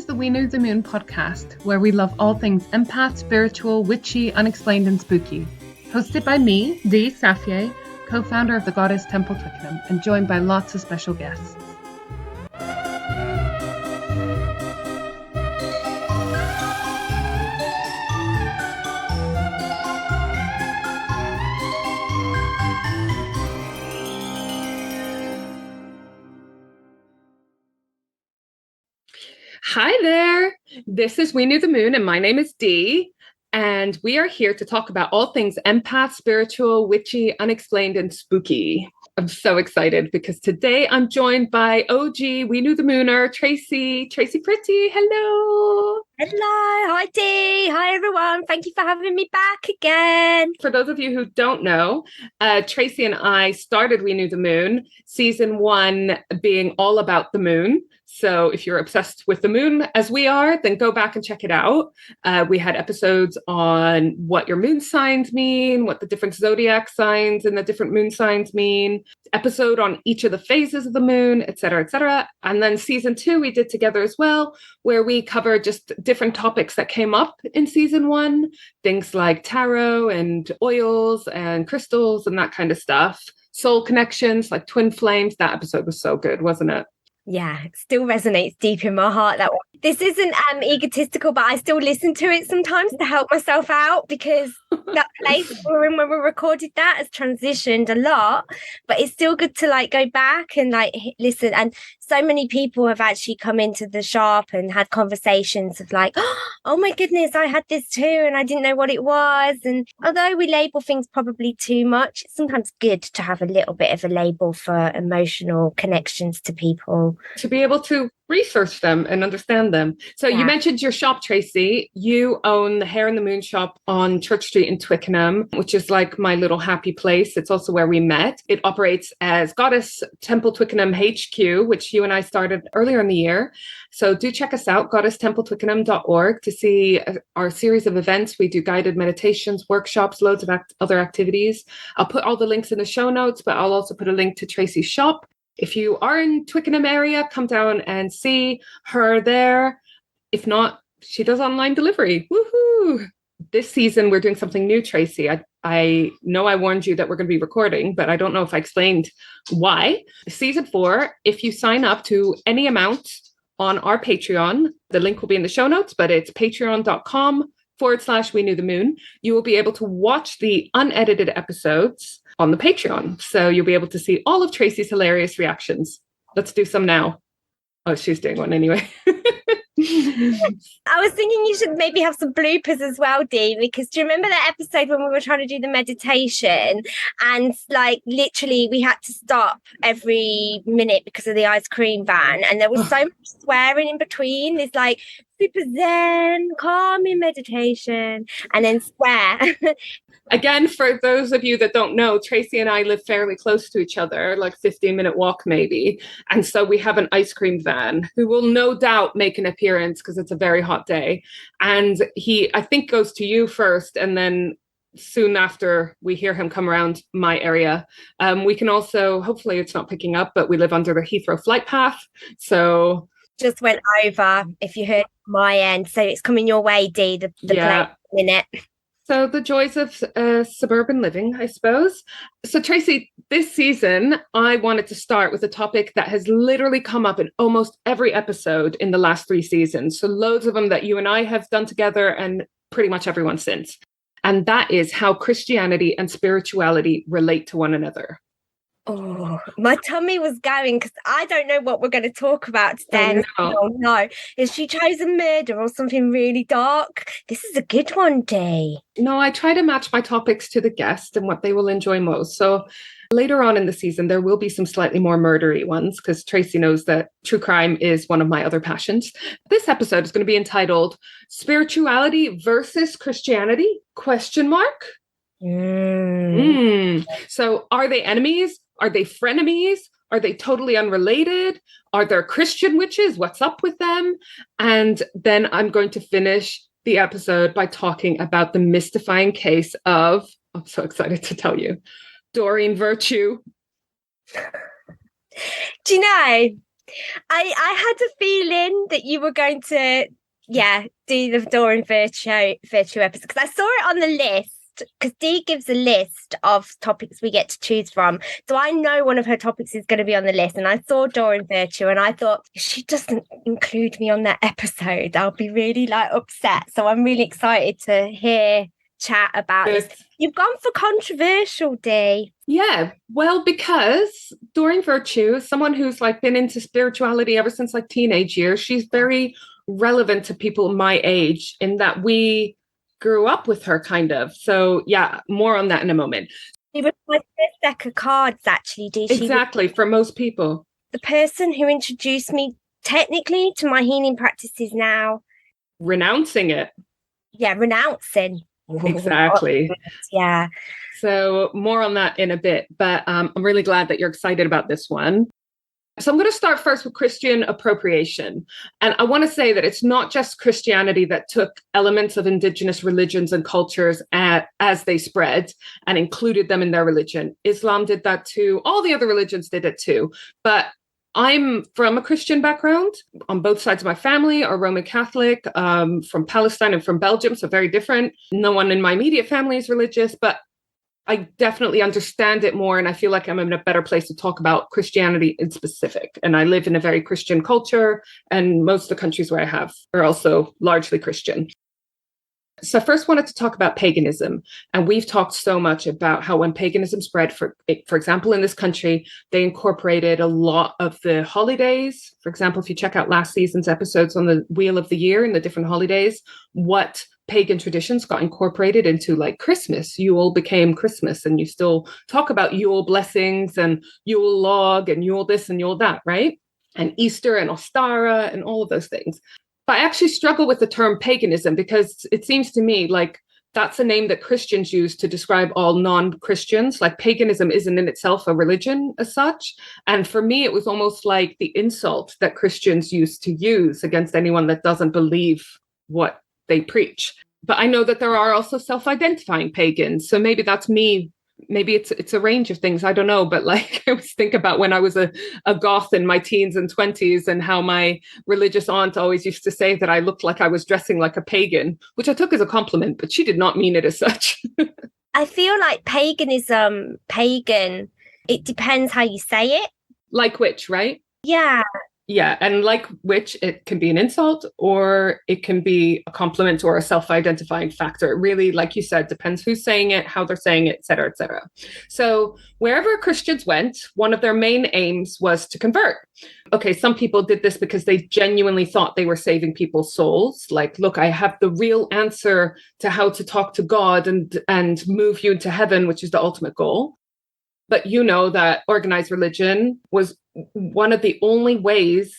is the We Knew the Moon podcast, where we love all things empath, spiritual, witchy, unexplained, and spooky. Hosted by me, Dee Safier, co-founder of the Goddess Temple Twickenham, and joined by lots of special guests. Hi there, this is We Knew the Moon and my name is Dee, and we are here to talk about all things empath, spiritual, witchy, unexplained, and spooky. I'm so excited because today I'm joined by OG We Knew the Mooner, Tracey Pretty. Hello. Hello, hi Dee, hi everyone. Thank you for having me back again. For those of you who don't know, Tracey and I started We Knew the Moon, season 1 being all about the moon. So if you're obsessed with the moon as we are, then go back and check it out. We had episodes on what your moon signs mean, what the different zodiac signs and the different moon signs mean, episode on each of the phases of the moon, et cetera, et cetera. And then season 2 we did together as well, where we covered just different topics that came up in season 1, things like tarot and oils and crystals and that kind of stuff. Soul connections like twin flames. That episode was so good, wasn't it? Yeah, it still resonates deep in my heart, that one. This isn't egotistical, but I still listen to it sometimes to help myself out, because that place we were in when we recorded that has transitioned a lot, but it's still good to go back and listen. And so many people have actually come into the shop and had conversations of oh my goodness, I had this too and I didn't know what it was. And although we label things probably too much, it's sometimes good to have a little bit of a label for emotional connections to people, to be able to research them and understand them. So You mentioned your shop, Tracey. You own the Hare and the Moon shop on Church Street in Twickenham, which is like my little happy place. It's also where we met. It operates as Goddess Temple Twickenham HQ, which you and I started earlier in the year. So do check us out, goddesstempletwickenham.org, to see our series of events. We do guided meditations, workshops, loads of other activities. I'll put all the links in the show notes, but I'll also put a link to Tracey's shop. If you are in Twickenham area, come down and see her there. If not, she does online delivery. Woohoo! This season, we're doing something new, Tracey. I know I warned you that we're going to be recording, but I don't know if I explained why. Season 4, if you sign up to any amount on our Patreon, the link will be in the show notes, but it's patreon.com/We Knew the Moon. You will be able to watch the unedited episodes on the Patreon. So you'll be able to see all of Tracey's hilarious reactions. Let's do some now. Oh, she's doing one anyway. I was thinking you should maybe have some bloopers as well, Dee, because do you remember that episode when we were trying to do the meditation and literally we had to stop every minute because of the ice cream van, and there was so much swearing in between. It's super zen, calming meditation, and then swear. Again, for those of you that don't know, Tracey and I live fairly close to each other, 15-minute walk maybe. And so we have an ice cream van who will no doubt make an appearance because it's a very hot day. And he, I think, goes to you first, and then soon after we hear him come around my area. We can also, hopefully it's not picking up, but we live under the Heathrow flight path. So just went over, if you heard my end. So it's coming your way, Dee, the plane in it. So the joys of suburban living, I suppose. So Tracey, this season, I wanted to start with a topic that has literally come up in almost every episode in the last 3 seasons. So loads of them that you and I have done together and pretty much everyone since. And that is how Christianity and spirituality relate to one another. Oh, my tummy was going because I don't know what we're going to talk about today. Oh, no. Is she chosen murder or something really dark? This is a good one, Dee. No, I try to match my topics to the guest and what they will enjoy most. So later on in the season, there will be some slightly more murdery ones because Tracey knows that true crime is one of my other passions. This episode is going to be entitled Spirituality versus Christianity? ? So are they enemies? Are they frenemies? Are they totally unrelated? Are there Christian witches? What's up with them? And then I'm going to finish the episode by talking about the mystifying case of, I'm so excited to tell you, Doreen Virtue. Do you know, I had a feeling that you were going to, do the Doreen Virtue episode, because I saw it on the list. Because Dee gives a list of topics we get to choose from. So I know one of her topics is going to be on the list. And I saw Doreen Virtue and I thought, if she doesn't include me on that episode, I'll be really upset. So I'm really excited to hear chat about this. You've gone for controversial, Dee. Yeah, well, because Doreen Virtue is someone who's been into spirituality ever since teenage years. She's very relevant to people my age in that we grew up with her, kind of. So yeah, more on that in a moment. She was my first deck of cards, actually, Dee. Exactly, for most people. The person who introduced me technically to my healing practices now. Renouncing it. Yeah, renouncing. Exactly. Yeah. So more on that in a bit, but I'm really glad that you're excited about this one. So I'm going to start first with Christian appropriation. And I want to say that it's not just Christianity that took elements of indigenous religions and cultures as they spread and included them in their religion. Islam did that too. All the other religions did it too. But I'm from a Christian background. On both sides of my family are Roman Catholic, from Palestine and from Belgium, so very different. No one in my immediate family is religious, but I definitely understand it more, and I feel like I'm in a better place to talk about Christianity in specific. And I live in a very Christian culture, and most of the countries where I have are also largely Christian. So I first wanted to talk about paganism. And we've talked so much about how when paganism spread, for example, in this country, they incorporated a lot of the holidays. For example, if you check out last season's episodes on the Wheel of the Year and the different holidays, what pagan traditions got incorporated into Christmas. Yule became Christmas, and you still talk about Yule blessings and Yule log and Yule this and Yule that, right? And Easter and Ostara and all of those things. But I actually struggle with the term paganism because it seems to me like that's a name that Christians use to describe all non-Christians. Paganism isn't in itself a religion as such. And for me, it was almost like the insult that Christians used to use against anyone that doesn't believe what they preach. But I know that there are also self-identifying pagans. So maybe that's me. Maybe it's a range of things. I don't know. But I always think about when I was a goth in my teens and 20s and how my religious aunt always used to say that I looked like I was dressing like a pagan, which I took as a compliment, but she did not mean it as such. I feel like paganism, pagan, it depends how you say it. Like witch, right? Yeah. Yeah, and like witch, it can be an insult or it can be a compliment or a self-identifying factor. It really, like you said, depends who's saying it, how they're saying it, et cetera, et cetera. So wherever Christians went, one of their main aims was to convert. Okay, some people did this because they genuinely thought they were saving people's souls. Look, I have the real answer to how to talk to God and move you into heaven, which is the ultimate goal. But you know that organized religion was one of the only ways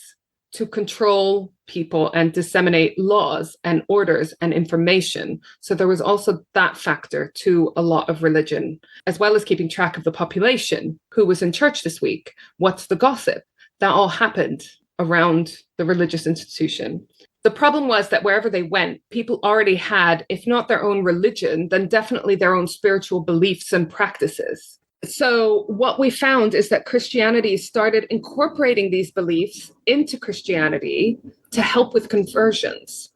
to control people and disseminate laws and orders and information. So there was also that factor to a lot of religion, as well as keeping track of the population, who was in church this week, what's the gossip. That all happened around the religious institution. The problem was that wherever they went, people already had, if not their own religion, then definitely their own spiritual beliefs and practices. So what we found is that Christianity started incorporating these beliefs into Christianity to help with conversions.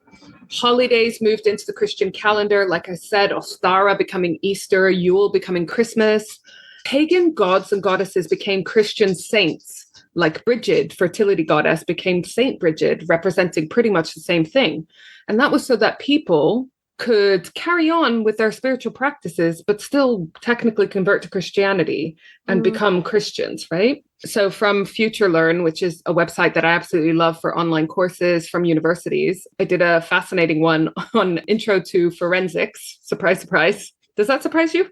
Holidays moved into the Christian calendar. Like I said, Ostara becoming Easter, Yule becoming Christmas. Pagan gods and goddesses became Christian saints. Like Bridget, fertility goddess, became Saint Bridget, representing pretty much the same thing. And that was so that people could carry on with their spiritual practices, but still technically convert to Christianity and become Christians, right? So from Future Learn, which is a website that I absolutely love for online courses from universities, I did a fascinating one on intro to forensics. Surprise, surprise. Does that surprise you?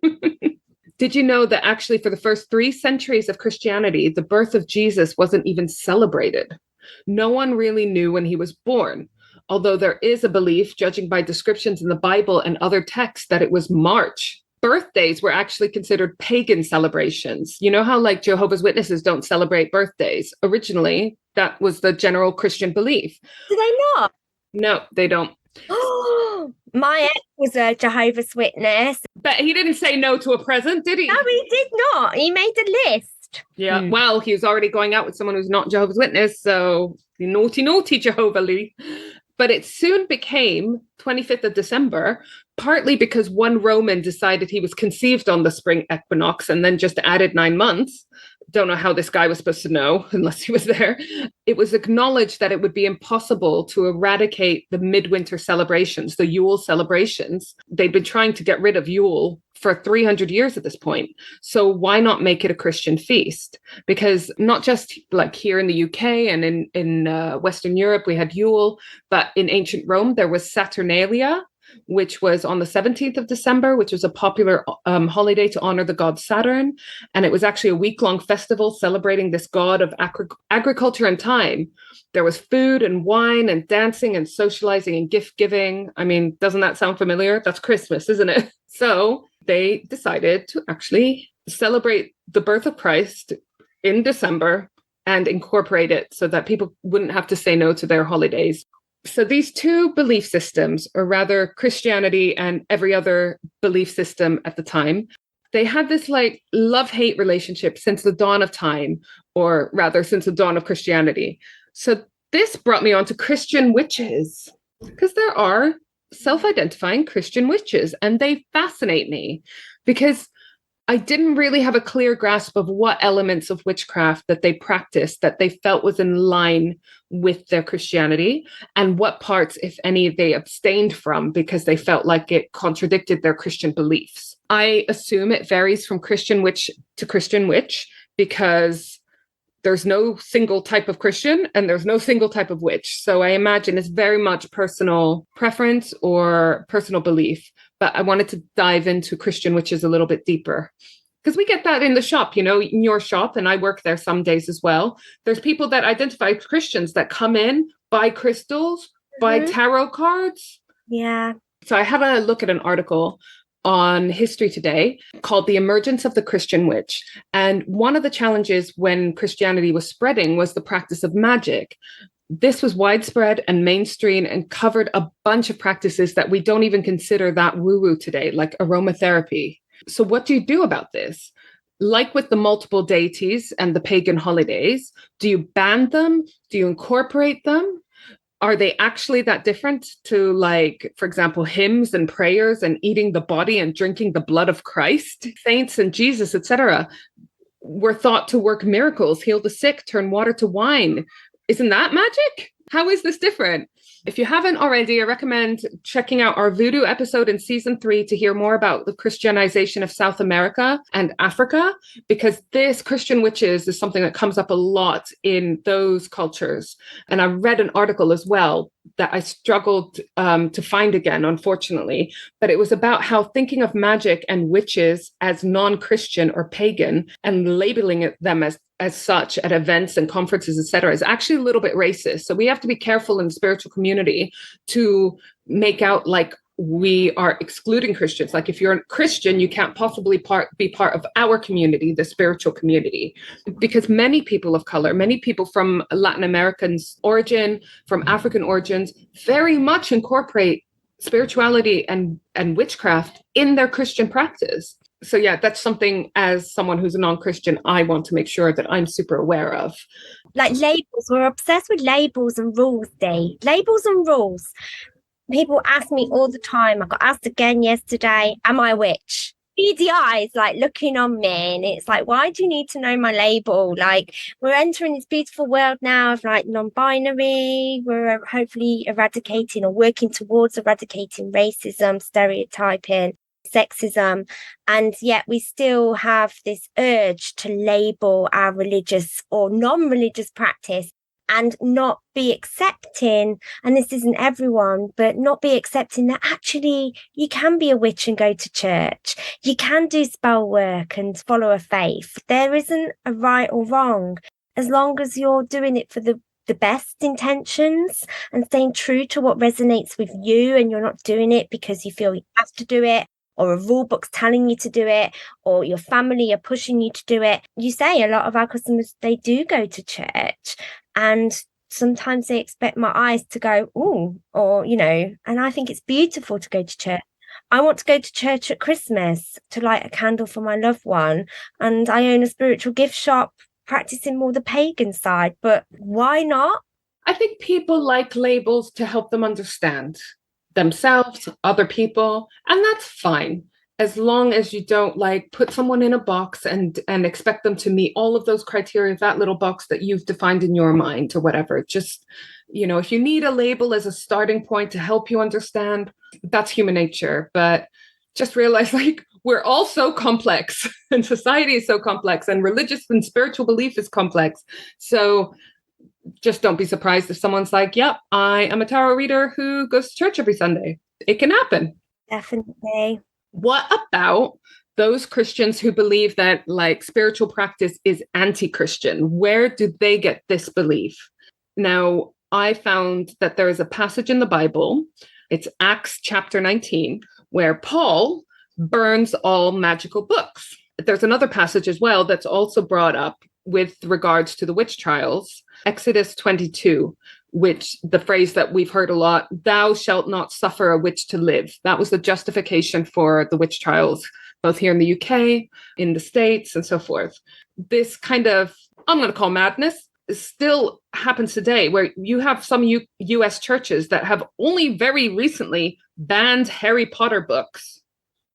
Did you know that actually for the first 3 centuries of Christianity, the birth of Jesus wasn't even celebrated? No one really knew when he was born. Although there is a belief, judging by descriptions in the Bible and other texts, that it was March. Birthdays were actually considered pagan celebrations. You know how Jehovah's Witnesses don't celebrate birthdays? Originally, that was the general Christian belief. Do they not? No, they don't. My ex was a Jehovah's Witness. But he didn't say no to a present, did he? No, he did not. He made a list. Yeah, well, he was already going out with someone who's not Jehovah's Witness, so naughty, naughty Jehovah Lee. But it soon became 25th of December, partly because one Roman decided he was conceived on the spring equinox and then just added 9 months. Don't know how this guy was supposed to know unless he was there. It was acknowledged that it would be impossible to eradicate the midwinter celebrations, the Yule celebrations. They'd been trying to get rid of Yule for 300 years at this point. So why not make it a Christian feast? Because not just like here in the UK and in Western Europe, we had Yule, but in ancient Rome, there was Saturnalia, which was on the 17th of December, which was a popular holiday to honor the god Saturn. And it was actually a week-long festival celebrating this god of agriculture and time. There was food and wine and dancing and socializing and gift giving. I mean, doesn't that sound familiar? That's Christmas, isn't it? So they decided to actually celebrate the birth of Christ in December and incorporate it so that people wouldn't have to say no to their holidays. So these two belief systems, or rather Christianity and every other belief system at the time, they had this like love-hate relationship since the dawn of time, or rather since the dawn of Christianity. So this brought me on to Christian witches, because there are self-identifying Christian witches, and they fascinate me because I didn't really have a clear grasp of what elements of witchcraft that they practiced that they felt was in line with their Christianity, and what parts, if any, they abstained from because they felt like it contradicted their Christian beliefs. I assume it varies from Christian witch to Christian witch because there's no single type of Christian and there's no single type of witch. So I imagine it's very much personal preference or personal belief. But I wanted to dive into Christian witches a little bit deeper because we get that in the shop, you know, in your shop, and I work there some days as well. There's people that identify as Christians that come in, buy crystals, buy tarot cards. Yeah. So I had a look at an article on History Today called The Emergence of the Christian Witch. And one of the challenges when Christianity was spreading was the practice of magic. This was widespread and mainstream and covered a bunch of practices that we don't even consider that woo-woo today, like aromatherapy. So what do you do about this? Like with the multiple deities and the pagan holidays, do you ban them? Do you incorporate them? Are they actually that different to, like, for example, hymns and prayers and eating the body and drinking the blood of Christ? Saints and Jesus, etc., were thought to work miracles, heal the sick, turn water to wine. Isn't that magic? How is this different? If you haven't already, I recommend checking out our Voodoo episode in season 3 to hear more about the Christianization of South America and Africa, because this Christian witches is something that comes up a lot in those cultures. And I read an article as well that I struggled to find again, unfortunately, but it was about how thinking of magic and witches as non-Christian or pagan and labeling them as such at events and conferences, etc., is actually a little bit racist. So we have to be careful in the spiritual community to make out like we are excluding Christians. Like if you're a Christian, you can't possibly be part of our community, the spiritual community, because many people of color, many people from Latin American origin, from African origins, very much incorporate spirituality and witchcraft in their Christian practice. So yeah, that's something as someone who's a non-Christian, I want to make sure that I'm super aware of. Like labels, we're obsessed with labels and rules, Dee. Labels and rules. People ask me all the time. I got asked again yesterday, am I a witch? Beady eyes, like looking on me, and it's like, why do you need to know my label? Like, we're entering this beautiful world now of like non-binary. We're hopefully eradicating or working towards eradicating racism, stereotyping, sexism, and yet we still have this urge to label our religious or non-religious practice and not be accepting, and this isn't everyone, but not be accepting that actually you can be a witch and go to church. You can do spell work and follow a faith. There isn't a right or wrong, as long as you're doing it for the best intentions and staying true to what resonates with you, and you're not doing it because you feel you have to do it, or a rule book's telling you to do it, or your family are pushing you to do it. You say a lot of our customers, they do go to church, and sometimes they expect my eyes to go, ooh, or, you know, and I think it's beautiful to go to church. I want to go to church at Christmas to light a candle for my loved one, and I own a spiritual gift shop practicing more the pagan side, but why not? I think people like labels to help them understand themselves, other people, and that's fine. As long as you don't like put someone in a box and expect them to meet all of those criteria, that little box that you've defined in your mind or whatever. Just, if you need a label as a starting point to help you understand, that's human nature. But just realize like we're all so complex and society is so complex and religious and spiritual belief is complex. So just don't be surprised if someone's like, yep, I am a tarot reader who goes to church every Sunday. It can happen. Definitely. What about those Christians who believe that like spiritual practice is anti-Christian? Where do they get this belief? Now, I found that there is a passage in the Bible, it's Acts chapter 19, where Paul burns all magical books. There's another passage as well that's also brought up with regards to the witch trials, Exodus 22, which the phrase that we've heard a lot, thou shalt not suffer a witch to live. That was the justification for the witch trials, both here in the UK, in the States, and so forth. This kind of, I'm going to call madness, still happens today, where you have some US churches that have only very recently banned Harry Potter books.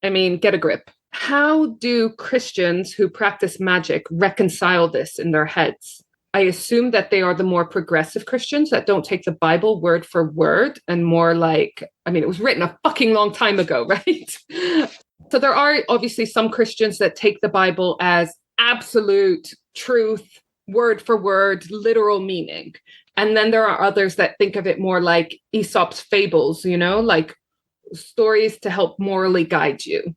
I mean, get a grip. How do Christians who practice magic reconcile this in their heads? I assume that they are the more progressive Christians that don't take the Bible word for word and more like, I mean, it was written a fucking long time ago, right? So there are obviously some Christians that take the Bible as absolute truth, word for word, literal meaning. And then there are others that think of it more like Aesop's fables, like stories to help morally guide you.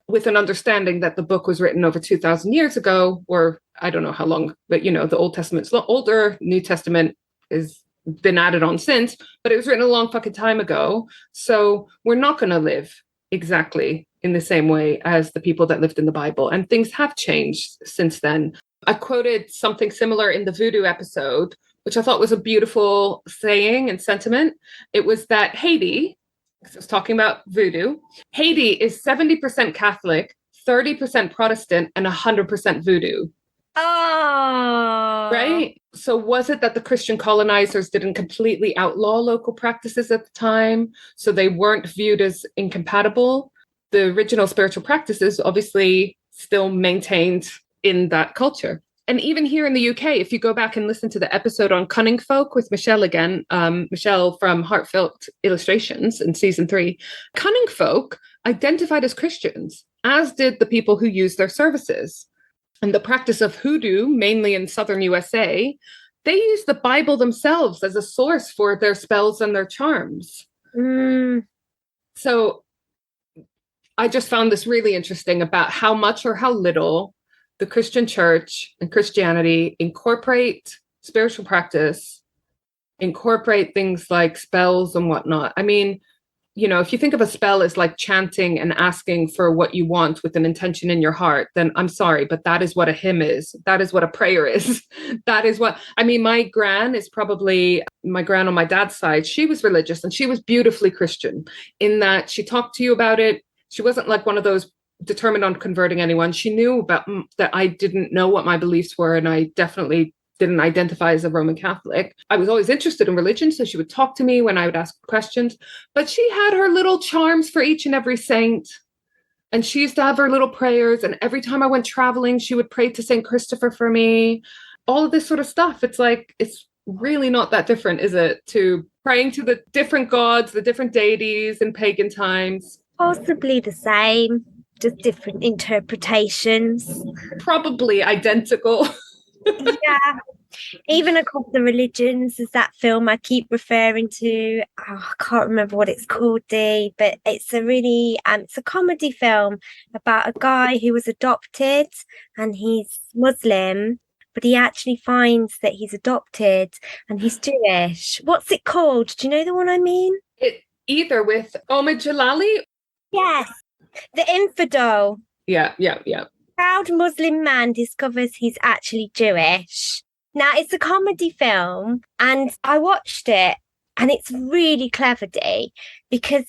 With an understanding that the book was written over 2,000 years ago, or I don't know how long, but the Old Testament's older, New Testament has been added on since, but it was written a long fucking time ago. So we're not going to live exactly in the same way as the people that lived in the Bible. And things have changed since then. I quoted something similar in the voodoo episode, which I thought was a beautiful saying and sentiment. It was that Haiti, I was talking about voodoo. Haiti is 70% Catholic, 30% Protestant, and 100% voodoo. Oh. Right? So was it that the Christian colonizers didn't completely outlaw local practices at the time, so they weren't viewed as incompatible? The original spiritual practices obviously still maintained in that culture. And even here in the UK, if you go back and listen to the episode on Cunning Folk with Michelle again, Michelle from Heartfelt Illustrations in season 3, Cunning Folk identified as Christians, as did the people who used their services. And the practice of hoodoo, mainly in southern USA, they used the Bible themselves as a source for their spells and their charms. So I just found this really interesting about how much or how little the Christian church and Christianity incorporate spiritual practice, incorporate things like spells and whatnot. I mean, if you think of a spell as like chanting and asking for what you want with an intention in your heart, then I'm sorry, but that is what a hymn is. That is what a prayer is. That is what, I mean, my gran on my dad's side, she was religious and she was beautifully Christian in that she talked to you about it. She wasn't like one of those determined on converting anyone. She knew about that I didn't know what my beliefs were, and I definitely didn't identify as a Roman Catholic. I was always interested in religion, so she would talk to me when I would ask questions, but she had her little charms for each and every saint, and she used to have her little prayers, and every time I went traveling, she would pray to Saint Christopher for me. All of this sort of stuff. It's like, it's really not that different, is it, to praying to the different gods, the different deities in pagan times? Possibly the same, just different interpretations. Probably identical. Yeah. Even across the religions, there's that film I keep referring to. I can't remember what it's called, Dee, but it's a really it's a comedy film about a guy who was adopted and he's Muslim, but he actually finds that he's adopted and he's Jewish. What's it called? Do you know the one I mean? Either with Omid Jalali. Yes, The Infidel. Yeah. Proud Muslim man discovers he's actually Jewish. Now, it's a comedy film, and I watched it, and it's really clever, Dee, because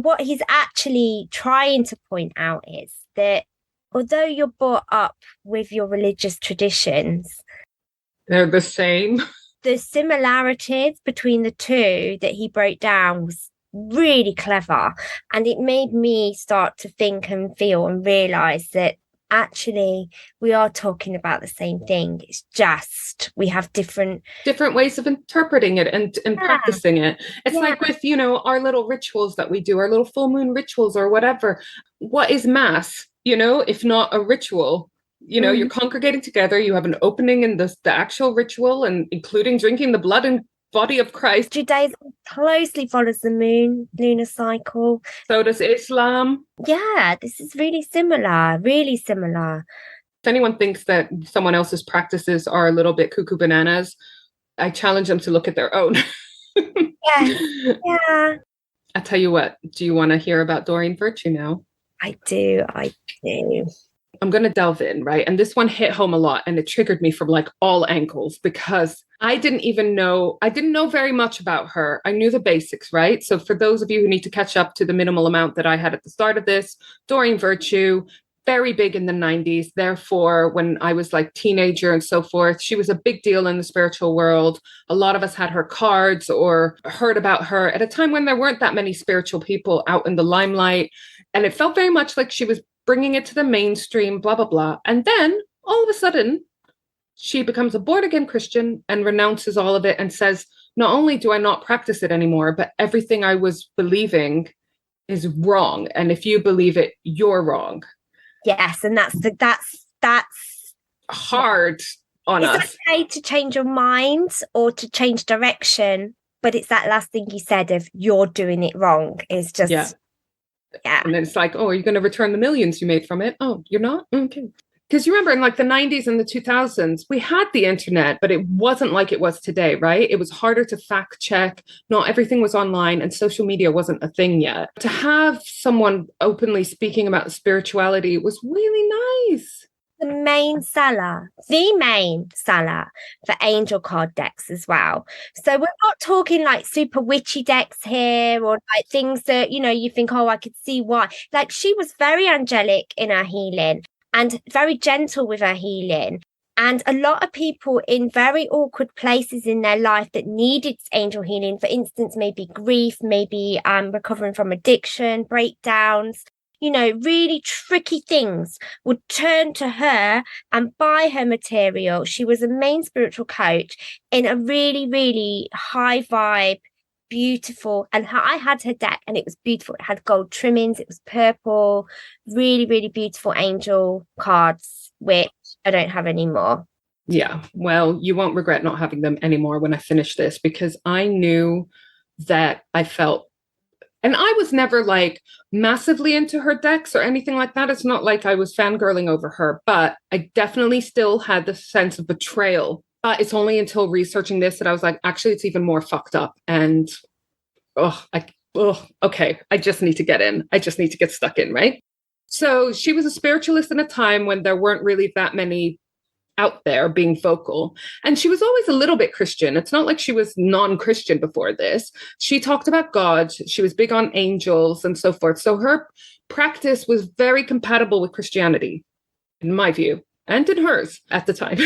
what he's actually trying to point out is that although you're brought up with your religious traditions, they're the same. The similarities between the two that he broke down was really clever. And it made me start to think and feel and realize that actually we are talking about the same thing. It's just we have different ways of interpreting it and practicing it. It's like with, our little rituals that we do, our little full moon rituals or whatever. What is mass, if not a ritual? You're congregating together, you have an opening in the actual ritual, and including drinking the blood and body of Christ. Judaism closely follows the lunar cycle. So does Islam. Yeah, this is really similar, really similar. If anyone thinks that someone else's practices are a little bit cuckoo bananas, I challenge them to look at their own. Yeah. I'll tell you what, do you want to hear about Doreen Virtue now? I do. I'm going to delve in, right? And this one hit home a lot, and it triggered me from like all angles, because I didn't know very much about her. I knew the basics, right? So for those of you who need to catch up to the minimal amount that I had at the start of this, Doreen Virtue, very big in the 90s. Therefore, when I was like teenager and so forth, she was a big deal in the spiritual world. A lot of us had her cards or heard about her at a time when there weren't that many spiritual people out in the limelight. And it felt very much like she was bringing it to the mainstream, blah, blah, blah. And then all of a sudden, she becomes a born-again Christian and renounces all of it and says, not only do I not practice it anymore, but everything I was believing is wrong. And if you believe it, you're wrong. Yes, and that's hard on us. It's okay to change your mind or to change direction, but it's that last thing you said of you're doing it wrong. It's just... Yeah. And then it's like, oh, are you going to return the millions you made from it? Oh, you're not? Okay. Because you remember in like the 90s and the 2000s, we had the internet, but it wasn't like it was today, right? It was harder to fact check. Not everything was online, and social media wasn't a thing yet. To have someone openly speaking about spirituality was really nice. The main seller for angel card decks as well. So we're not talking like super witchy decks here, or like things that, you think, oh, I could see why. Like, she was very angelic in her healing and very gentle with her healing. And a lot of people in very awkward places in their life that needed angel healing, for instance, maybe grief, maybe recovering from addiction, breakdowns, really tricky things, would turn to her and buy her material. She was a main spiritual coach in a really, really high vibe, beautiful. And I had her deck and it was beautiful. It had gold trimmings. It was purple, really, really beautiful angel cards, which I don't have anymore. Yeah. Well, you won't regret not having them anymore when I finish this, because I knew that I felt. And I was never like massively into her decks or anything like that. It's not like I was fangirling over her, but I definitely still had the sense of betrayal. It's only until researching this that I was like, actually, it's even more fucked up. And, okay, I just need to get in. I just need to get stuck in, right? So she was a spiritualist in a time when there weren't really that many out there being vocal. And she was always a little bit Christian. It's not like she was non-Christian before this. She talked about God. She was big on angels and so forth. So her practice was very compatible with Christianity, in my view, and in hers at the time.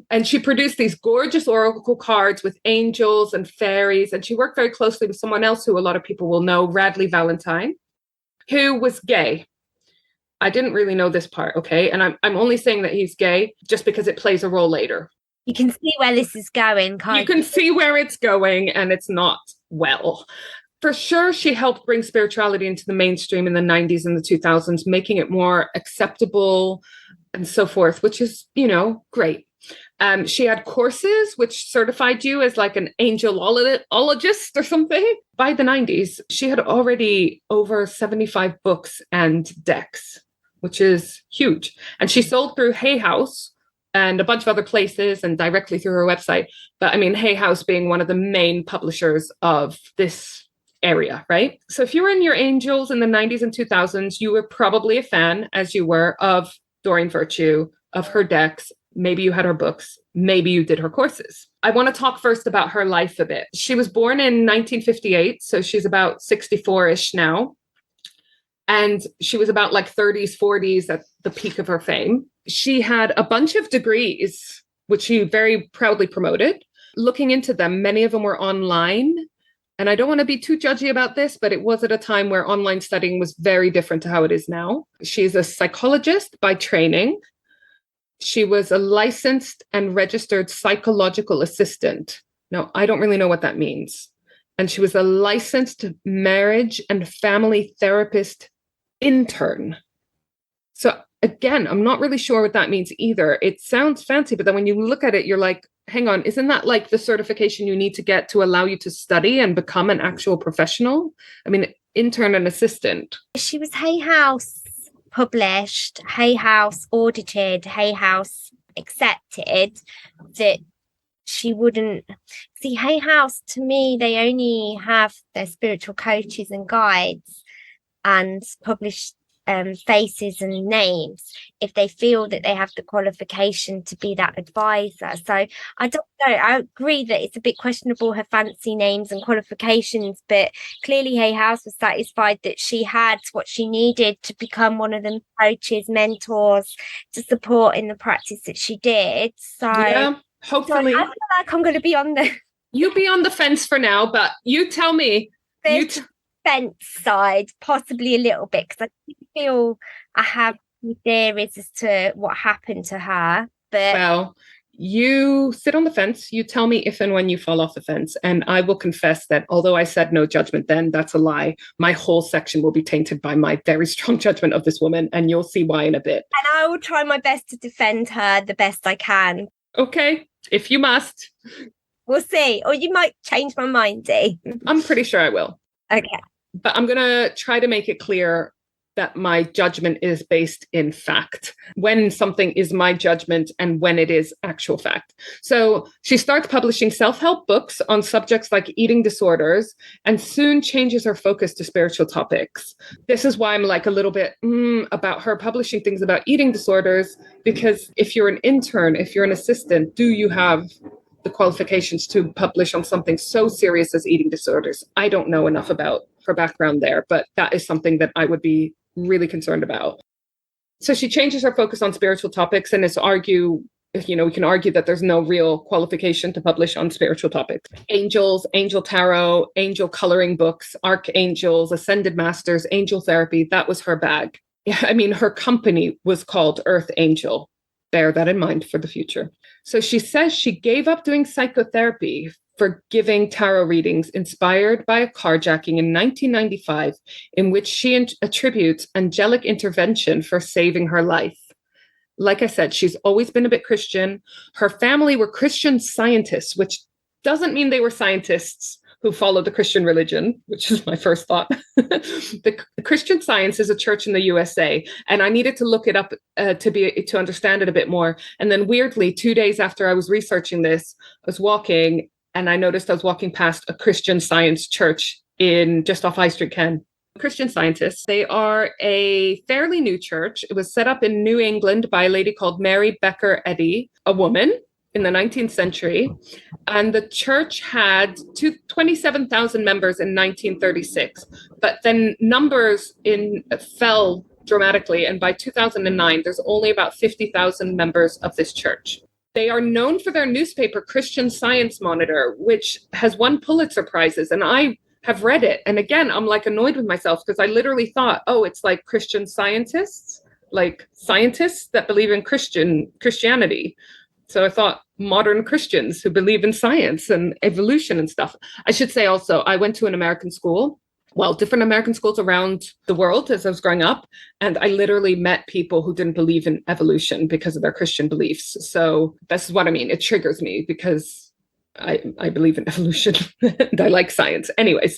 And she produced these gorgeous oracle cards with angels and fairies. And she worked very closely with someone else who a lot of people will know, Radley Valentine, who was gay. I didn't really know this part, okay? And I'm only saying that he's gay just because it plays a role later. You can see where this is going, You can see where it's going, and it's not well. For sure, she helped bring spirituality into the mainstream in the 90s and the 2000s, making it more acceptable and so forth, which is, great. She had courses which certified you as like an angelologist or something. By the 90s, she had already over 75 books and decks, which is huge. And she sold through Hay House and a bunch of other places and directly through her website. But I mean, Hay House being one of the main publishers of this area, right? So if you were in your angels in the 90s and 2000s, you were probably a fan, as you were, of Doreen Virtue, of her decks. Maybe you had her books. Maybe you did her courses. I want to talk first about her life a bit. She was born in 1958, so she's about 64-ish now. And she was about like 30s, 40s at the peak of her fame. She had a bunch of degrees, which she very proudly promoted. Looking into them, many of them were online. And I don't want to be too judgy about this, but it was at a time where online studying was very different to how it is now. She's a psychologist by training. She was a licensed and registered psychological assistant. Now, I don't really know what that means. And she was a licensed marriage and family therapist intern. So again, I'm not really sure what that means either. It sounds fancy, but then when you look at it, you're like, hang on, isn't that like the certification you need to get to allow you to study and become an actual professional? I mean, intern and assistant. She was Hay House published, Hay House audited, Hay House accepted, that she wouldn't see. Hay House, to me, they only have their spiritual coaches and guides and publish faces and names if they feel that they have the qualification to be that advisor. So I don't know. I agree that it's a bit questionable, her fancy names and qualifications, but clearly Hay House was satisfied that she had what she needed to become one of them coaches, mentors, to support in the practice that she did. So yeah, hopefully. So I feel like I'm going to be on the... You be on the fence for now, but you tell me. Fence side, possibly a little bit, because I feel I have theories as to what happened to her. But well, you sit on the fence. You tell me if and when you fall off the fence, and I will confess that although I said no judgment then, that's a lie. My whole section will be tainted by my very strong judgment of this woman, and you'll see why in a bit. And I will try my best to defend her the best I can. Okay, if you must. We'll see. Or you might change my mind, Dee. I'm pretty sure I will. Okay. But I'm going to try to make it clear that my judgment is based in fact, when something is my judgment and when it is actual fact. So she starts publishing self-help books on subjects like eating disorders and soon changes her focus to spiritual topics. This is why I'm like a little bit about her publishing things about eating disorders, because if you're an intern, if you're an assistant, do you have the qualifications to publish on something so serious as eating disorders? I don't know enough about her background there, but that is something that I would be really concerned about. So she changes her focus on spiritual topics, and we can argue that there's no real qualification to publish on spiritual topics. Angels, angel tarot, angel coloring books, archangels, ascended masters, angel therapy, that was her bag. Yeah, I mean, her company was called Earth Angel. Bear that in mind for the future. So she says she gave up doing psychotherapy for giving tarot readings inspired by a carjacking in 1995, in which she attributes angelic intervention for saving her life. Like I said, she's always been a bit Christian. Her family were Christian scientists, which doesn't mean they were scientists who followed the Christian religion, which is my first thought. The Christian Science is a church in the USA, and I needed to look it up to understand it a bit more. And then weirdly, 2 days after I was researching this, I was walking, and I noticed I was walking past a Christian Science church just off High Street, Ken. Christian Scientists. They are a fairly new church. It was set up in New England by a lady called Mary Becker Eddy, a woman in the 19th century. And the church had 27,000 members in 1936. But then numbers fell dramatically. And by 2009, there's only about 50,000 members of this church. They are known for their newspaper, Christian Science Monitor, which has won Pulitzer Prizes. And I have read it. And again, I'm like annoyed with myself because I literally thought, it's like Christian scientists, like scientists that believe in Christianity. So I thought modern Christians who believe in science and evolution and stuff. I should say also, I went to an American school, different American schools around the world as I was growing up. And I literally met people who didn't believe in evolution because of their Christian beliefs. So this is what I mean. It triggers me because I believe in evolution and I like science. Anyways,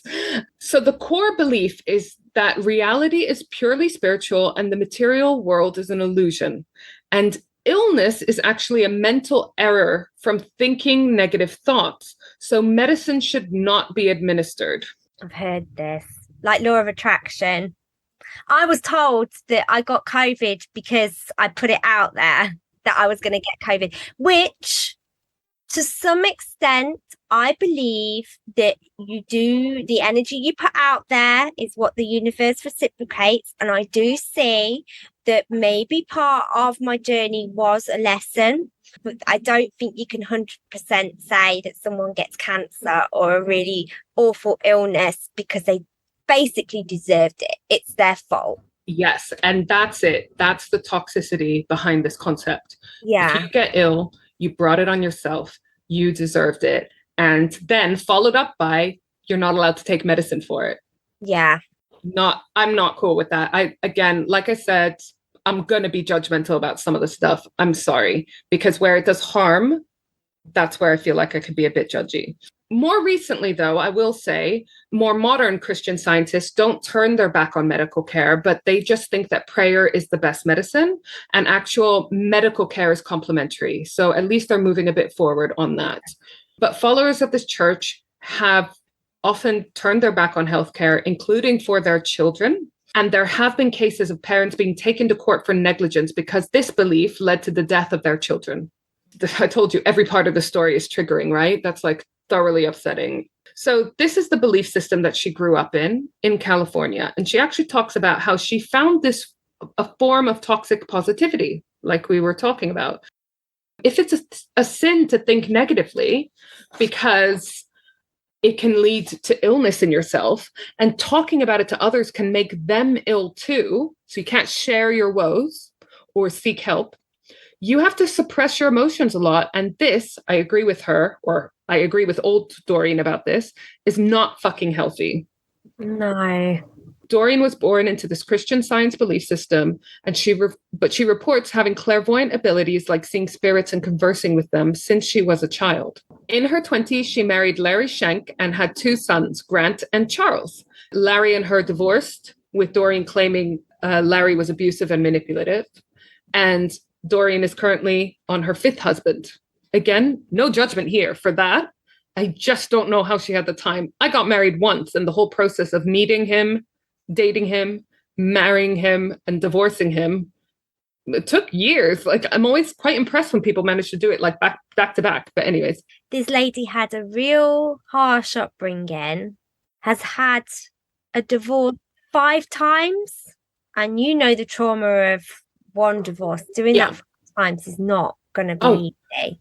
so the core belief is that reality is purely spiritual and the material world is an illusion. And illness is actually a mental error from thinking negative thoughts. So medicine should not be administered. I've heard this, like law of attraction. I was told that I got COVID because I put it out there that I was going to get COVID, which To some extent, I believe that the energy you put out there is what the universe reciprocates. And I do see that maybe part of my journey was a lesson, but I don't think you can 100% say that someone gets cancer or a really awful illness because they basically deserved it. It's their fault. Yes. And that's it. That's the toxicity behind this concept. Yeah. If you get ill, you brought it on yourself, you deserved it. And then followed up by, you're not allowed to take medicine for it. Yeah. I'm not cool with that. Again, like I said, I'm going to be judgmental about some of the stuff. I'm sorry, because where it does harm, that's where I feel like I could be a bit judgy. More recently, though, I will say more modern Christian scientists don't turn their back on medical care, but they just think that prayer is the best medicine and actual medical care is complementary. So at least they're moving a bit forward on that. But followers of this church have often turned their back on healthcare, including for their children. And there have been cases of parents being taken to court for negligence because this belief led to the death of their children. I told you every part of the story is triggering, right? That's like thoroughly upsetting. So this is the belief system that she grew up in California. And she actually talks about how she found this a form of toxic positivity, like we were talking about. If it's a sin to think negatively because it can lead to illness in yourself, and talking about it to others can make them ill too. So you can't share your woes or seek help. You have to suppress your emotions a lot. And this, I agree with her, or I agree with old Doreen about this, is not fucking healthy. No. Doreen was born into this Christian Science belief system, and she reports having clairvoyant abilities like seeing spirits and conversing with them since she was a child. In her 20s, she married Larry Schenk and had 2 sons, Grant and Charles. Larry and her divorced, with Doreen claiming Larry was abusive and manipulative. And Doreen is currently on her 5th husband. Again, no judgment here for that. I just don't know how she had the time. I got married once, and the whole process of meeting him, dating him, marrying him, and divorcing him, it took years. Like, I'm always quite impressed when people manage to do it like back to back. But anyways. This lady had a real harsh upbringing, has had a divorce 5 times, and you know the trauma of one divorce. Doing that 5 times is not going to be easy.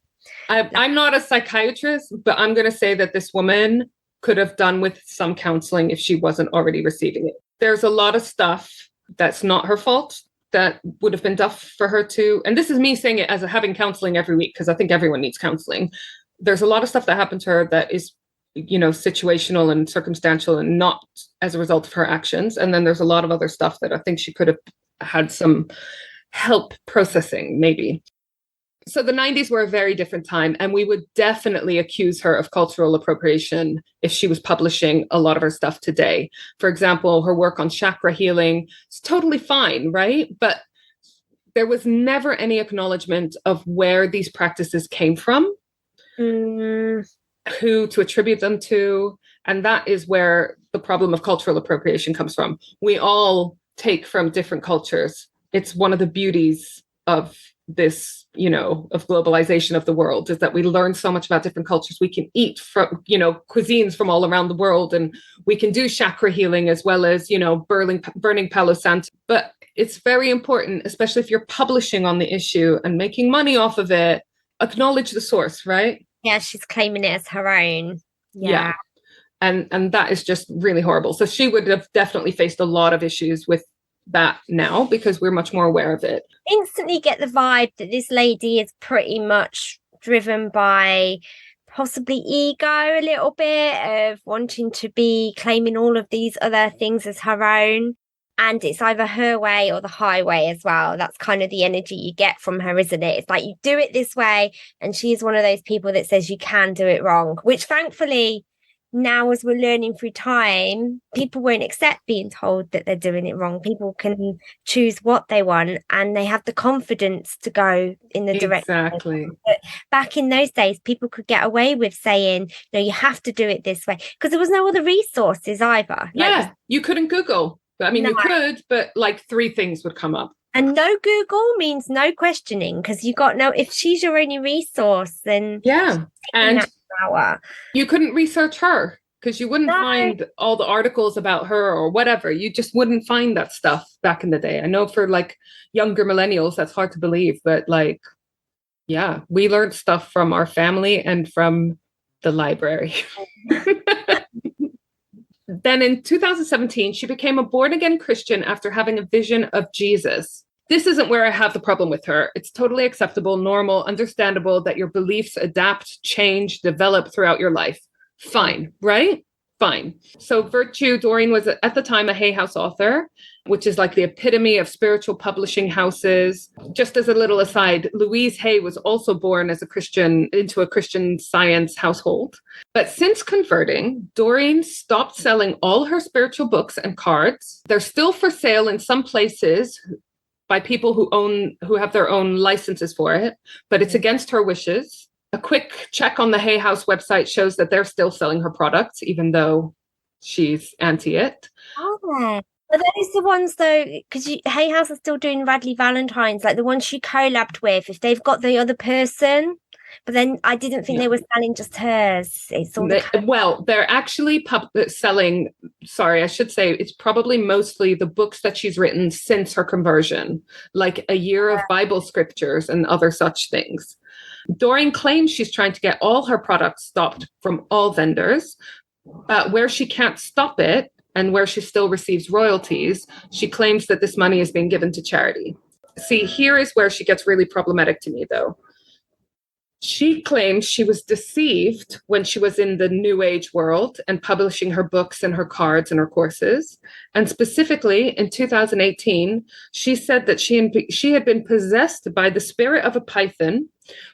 I'm not a psychiatrist, but I'm going to say that this woman could have done with some counseling if she wasn't already receiving it. There's a lot of stuff that's not her fault that would have been tough for her to, and this is me saying it as having counseling every week, because I think everyone needs counseling. There's a lot of stuff that happened to her that is, situational and circumstantial and not as a result of her actions. And then there's a lot of other stuff that I think she could have had some help processing, maybe. So the 90s were a very different time, and we would definitely accuse her of cultural appropriation if she was publishing a lot of her stuff today. For example, her work on chakra healing is totally fine, right? But there was never any acknowledgement of where these practices came from, who to attribute them to. And that is where the problem of cultural appropriation comes from. We all take from different cultures. It's one of the beauties of this, of globalization of the world, is that we learn so much about different cultures. We can eat from, cuisines from all around the world, and we can do chakra healing as well as, burning Palo Santo. But it's very important, especially if you're publishing on the issue and making money off of it, acknowledge the source, right? Yeah, she's claiming it as her own. Yeah. And that is just really horrible. So she would have definitely faced a lot of issues with that now, because we're much more aware of it. Instantly get the vibe that this lady is pretty much driven by possibly ego a little bit, of wanting to be claiming all of these other things as her own. And it's either her way or the highway as well. That's kind of the energy you get from her, isn't it? It's like, you do it this way, and she's one of those people that says you can do it wrong, which thankfully now, as we're learning through time, people won't accept being told that they're doing it wrong. People can choose what they want, and they have the confidence to go in the direction. Exactly. But back in those days, people could get away with saying, no, you have to do it this way, because there was no other resources either. Yeah, you couldn't Google. I mean, No. you could, but like 3 things would come up. And no Google means no questioning, because you got no, if she's your only resource, then yeah. And hour. You couldn't research her because you wouldn't No. find all the articles about her or whatever. You just wouldn't find that stuff back in the day. I know for like younger millennials, that's hard to believe, but like, yeah, we learned stuff from our family and from the library. Then in 2017, she became a born-again Christian after having a vision of Jesus. This isn't where I have the problem with her. It's totally acceptable, normal, understandable that your beliefs adapt, change, develop throughout your life. Fine, right? Fine. So Virtue, Doreen was at the time a Hay House author, which is like the epitome of spiritual publishing houses. Just as a little aside, Louise Hay was also born as a Christian into a Christian Science household. But since converting, Doreen stopped selling all her spiritual books and cards. They're still for sale in some places by people who have their own licenses for it, but it's against her wishes. A quick check on the Hay House website shows that they're still selling her products, even though she's anti it. Oh, but those the ones though, because Hay House are still doing Radley Valentine's, like the ones she collabed with. If they've got the other person, but then I didn't think they were selling just hers. It's all well, they're actually selling. Sorry, I should say it's probably mostly the books that she's written since her conversion, like a year of Bible scriptures and other such things. Doreen claims she's trying to get all her products stopped from all vendors. Where she can't stop it and where she still receives royalties, she claims that this money is being given to charity. See, here is where she gets really problematic to me, though. She claims she was deceived when she was in the New Age world and publishing her books and her cards and her courses. And specifically in 2018, she said that she had been possessed by the spirit of a python,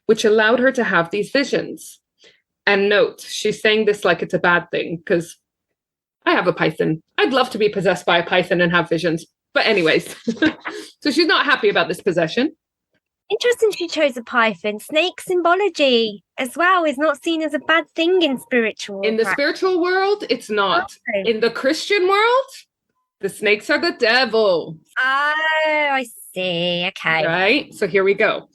which allowed her to have these visions. And note, she's saying this like it's a bad thing, because I have a python. I'd love to be possessed by a python and have visions. But anyways, so she's not happy about this possession. Interesting she chose a python. Snake symbology as well is not seen as a bad thing in spiritual. In the spiritual world, it's not. Okay. In the Christian world, the snakes are the devil. Oh, I see. Okay. Right? So here we go.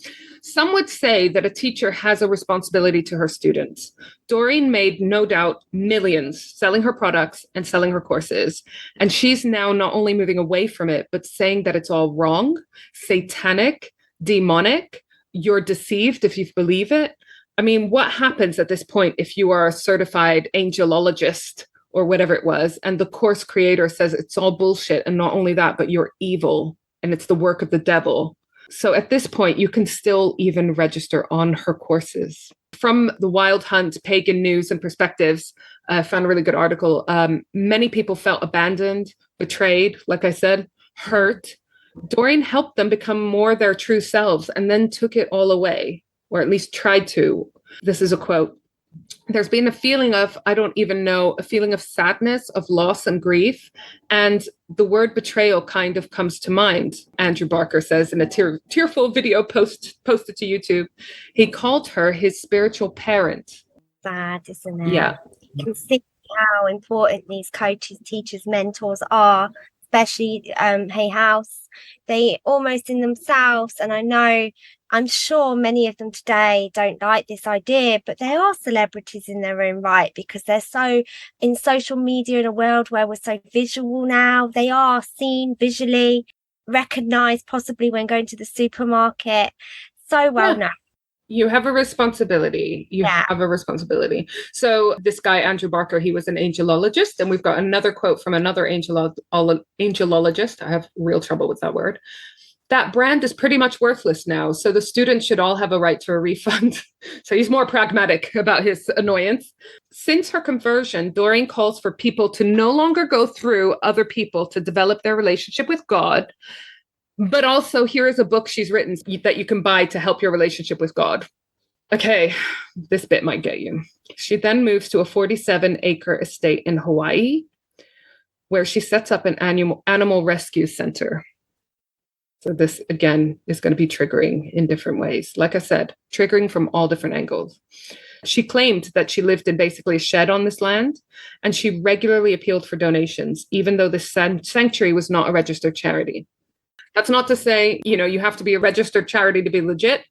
Some would say that a teacher has a responsibility to her students. Doreen made, no doubt, millions selling her products and selling her courses. And she's now not only moving away from it, but saying that it's all wrong, satanic, demonic, you're deceived if you believe it. I mean, what happens at this point if you are a certified angelologist or whatever it was, and the course creator says it's all bullshit, and not only that, but you're evil and it's the work of the devil? So at this point, you can still even register on her courses. From the Wild Hunt, Pagan News and Perspectives, I found a really good article. Many people felt abandoned, betrayed, like I said, hurt. Doreen helped them become more their true selves and then took it all away, or at least tried to. This is a quote. There's been a feeling of, I don't even know, a feeling of sadness, of loss and grief. And the word betrayal kind of comes to mind, Andrew Barker says in a tearful video posted to YouTube. He called her his spiritual parent. Sad, isn't it? Yeah. You can see how important these coaches, teachers, mentors are, especially Hay House. They almost in themselves, and I'm sure many of them today don't like this idea, but they are celebrities in their own right, because they're so in social media in a world where we're so visual now. They are seen visually, recognized possibly when going to the supermarket. So well known. You have a responsibility. Have a responsibility. So this guy, Andrew Barker, he was an angelologist. And we've got another quote from another angelologist. I have real trouble with that word. That brand is pretty much worthless now. So the students should all have a right to a refund. So he's more pragmatic about his annoyance. Since her conversion, Doreen calls for people to no longer go through other people to develop their relationship with God. But also, here is a book she's written that you can buy to help your relationship with God. Okay, this bit might get you. She then moves to a 47-acre estate in Hawaii, where she sets up an animal rescue center. So this, again, is going to be triggering in different ways. Like I said, triggering from all different angles. She claimed that she lived in basically a shed on this land, and she regularly appealed for donations, even though the sanctuary was not a registered charity. That's not to say, you have to be a registered charity to be legit,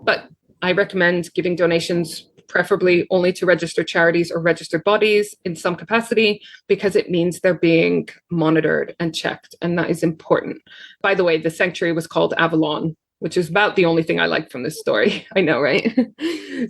but I recommend giving donations preferably only to registered charities or registered bodies in some capacity, because it means they're being monitored and checked. And that is important. By the way, the sanctuary was called Avalon, which is about the only thing I like from this story. I know, right?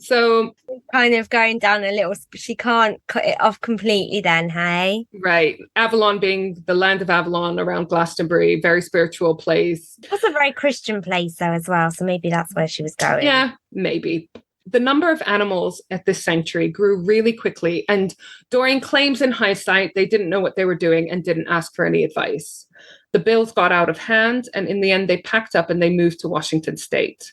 So kind of going down a little, she can't cut it off completely then, hey? Right. Avalon being the land of Avalon around Glastonbury, very spiritual place. It was a very Christian place though as well, so maybe that's where she was going. Yeah, maybe. The number of animals at this sanctuary grew really quickly, and Doreen claims in hindsight they didn't know what they were doing and didn't ask for any advice. The bills got out of hand, and in the end they packed up and they moved to Washington State.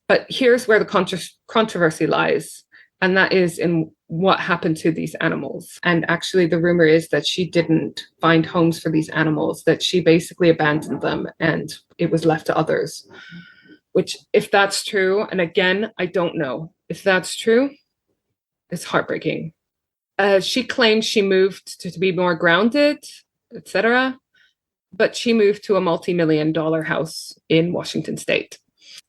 But here's where the controversy lies, and that is in what happened to these animals. And actually the rumor is that she didn't find homes for these animals, that she basically abandoned them and it was left to others. Which, if that's true, and again, I don't know, if that's true, it's heartbreaking. She claims she moved to be more grounded, etc. But she moved to a multi-million-dollar house in Washington State.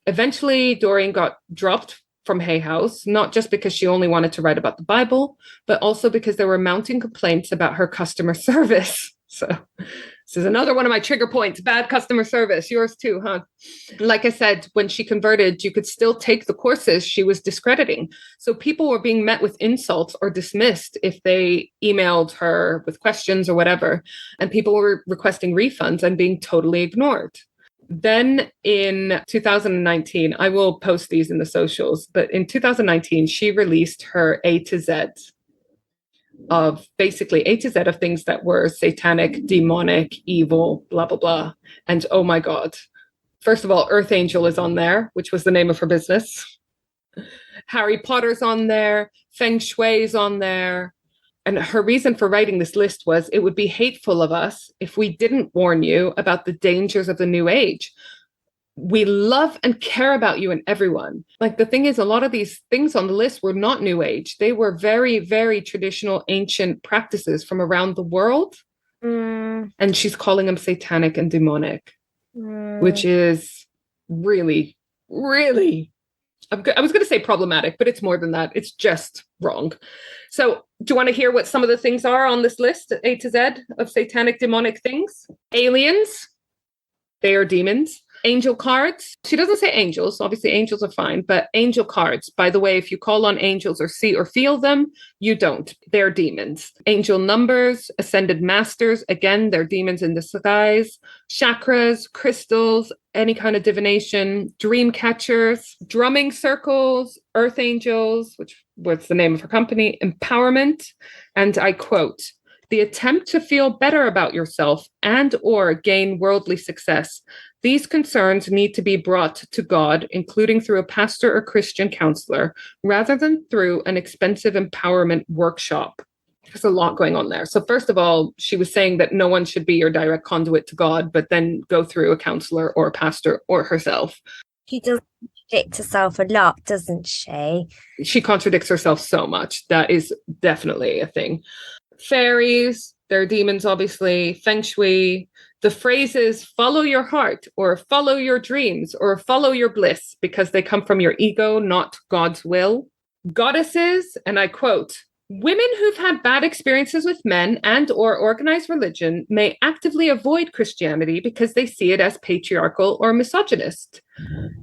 Eventually, Doreen got dropped from Hay House, not just because she only wanted to write about the Bible, but also because there were mounting complaints about her customer service. So this is another one of my trigger points, bad customer service. Yours too, huh? Like I said, when she converted, you could still take the courses she was discrediting. So people were being met with insults or dismissed if they emailed her with questions or whatever. And people were requesting refunds and being totally ignored. Then in 2019, I will post these in the socials, but in 2019, she released her A to Z of things that were satanic, demonic, evil, blah, blah, blah. And oh my God. First of all, Earth Angel is on there, which was the name of her business. Harry Potter's on there. Feng Shui's on there. And her reason for writing this list was, it would be hateful of us if we didn't warn you about the dangers of the new age. We love and care about you and everyone. Like, the thing is, a lot of these things on the list were not new age. They were very, very traditional, ancient practices from around the world. And she's calling them satanic and demonic, which is really, really, I was going to say problematic, but it's more than that. It's just wrong. So do you want to hear what some of the things are on this list, A to Z, of satanic, demonic things? Aliens. They are demons. Angel cards. She doesn't say angels. Obviously, angels are fine, but angel cards. By the way, if you call on angels or see or feel them, you don't. They're demons. Angel numbers, ascended masters. Again, they're demons in disguise. Chakras, crystals, any kind of divination, dream catchers, drumming circles, earth angels, which was the name of her company, empowerment. And I quote, "The attempt to feel better about yourself and or gain worldly success. These concerns need to be brought to God, including through a pastor or Christian counselor, rather than through an expensive empowerment workshop." There's a lot going on there. So first of all, she was saying that no one should be your direct conduit to God, but then go through a counselor or a pastor or herself. She does contradict herself a lot, doesn't she? She contradicts herself so much. That is definitely a thing. Fairies, they're demons, obviously. Feng Shui. The phrases follow your heart or follow your dreams or follow your bliss, because they come from your ego, not God's will. Goddesses, and I quote, "Women who've had bad experiences with men and or organized religion may actively avoid Christianity because they see it as patriarchal or misogynist.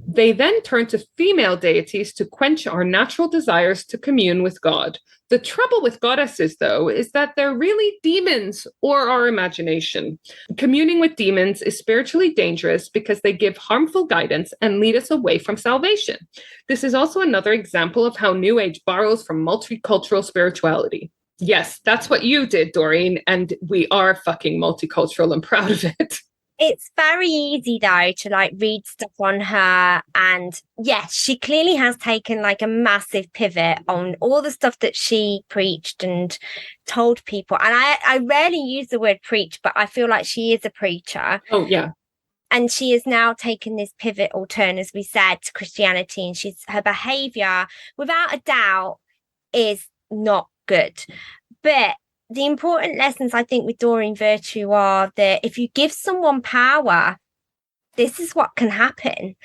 They then turn to female deities to quench our natural desires to commune with God. The trouble with goddesses, though, is that they're really demons or our imagination. Communing with demons is spiritually dangerous because they give harmful guidance and lead us away from salvation. This is also another example of how New Age borrows from multicultural spirituality." Yes, that's what you did, Doreen, and we are fucking multicultural and proud of it. It's very easy though to like read stuff on her, and yes, she clearly has taken like a massive pivot on all the stuff that she preached and told people. And I rarely use the word preach, but I feel like she is a preacher. Oh yeah. And she has now taken this pivotal turn, as we said, to Christianity, and her behavior, without a doubt, is not good. But the important lessons, I think, with Doreen Virtue are that if you give someone power, this is what can happen.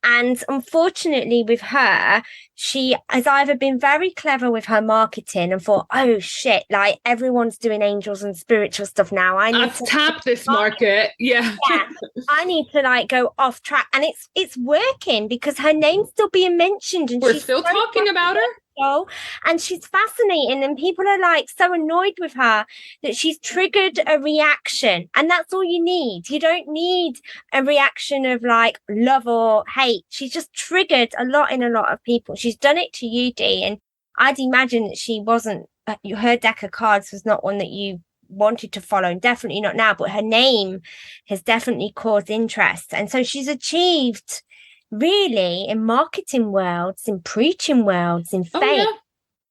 And unfortunately with her, she has either been very clever with her marketing and thought, oh shit, like everyone's doing angels and spiritual stuff now. I need to tap this market. Yeah. I need to like go off track. And it's working because her name's still being mentioned. And we're still talking about her. And she's fascinating, and people are like so annoyed with her that she's triggered a reaction, and that's all you need. You don't need a reaction of like love or hate. She's just triggered a lot in a lot of people. She's done it to you, Dee, and I'd imagine that she wasn't, her deck of cards was not one that you wanted to follow, and definitely not now, but her name has definitely caused interest, and so she's achieved really in marketing worlds, in preaching worlds, in faith.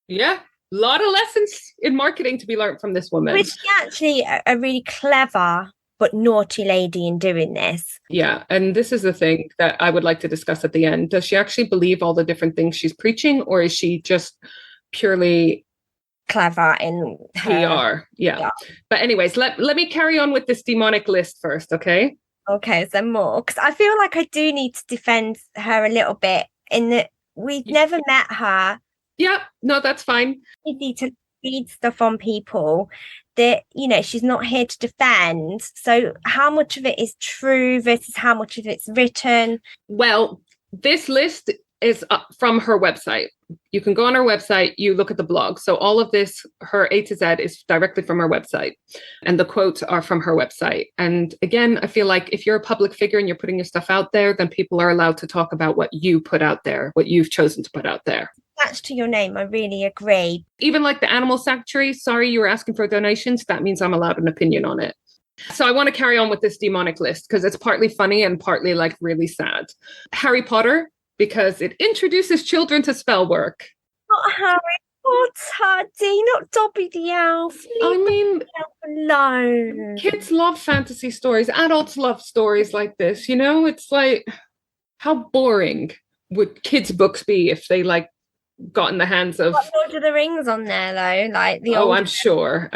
Yeah. A lot of lessons in marketing to be learned from this woman. Which is actually a really clever but naughty lady in doing this. Yeah. And this is the thing that I would like to discuss at the end. Does she actually believe all the different things she's preaching, or is she just purely clever in her PR? Yeah. But anyways, let me carry on with this demonic list first, okay? Okay, so more, because I feel like I do need to defend her a little bit in that we've never met her. Yeah, no, that's fine. You need to read stuff on people that, you know, she's not here to defend. So how much of it is true versus how much of it's written? Well, this list is from her website. You can go on her website, you look at the blog. So all of this, her A to Z, is directly from her website. And the quotes are from her website. And again, I feel like if you're a public figure and you're putting your stuff out there, then people are allowed to talk about what you put out there, what you've chosen to put out there. Attached to your name, I really agree. Even like the animal sanctuary, sorry, you were asking for donations. That means I'm allowed an opinion on it. So I want to carry on with this demonic list because it's partly funny and partly like really sad. Harry Potter, because it introduces children to spell work. Not Harry Potter, Dee, not Dobby the Elf. I mean, alone. Kids love fantasy stories. Adults love stories like this. You know, it's like, how boring would kids' books be if they like got in the hands of Lord of the Rings on there though, like the old... I'm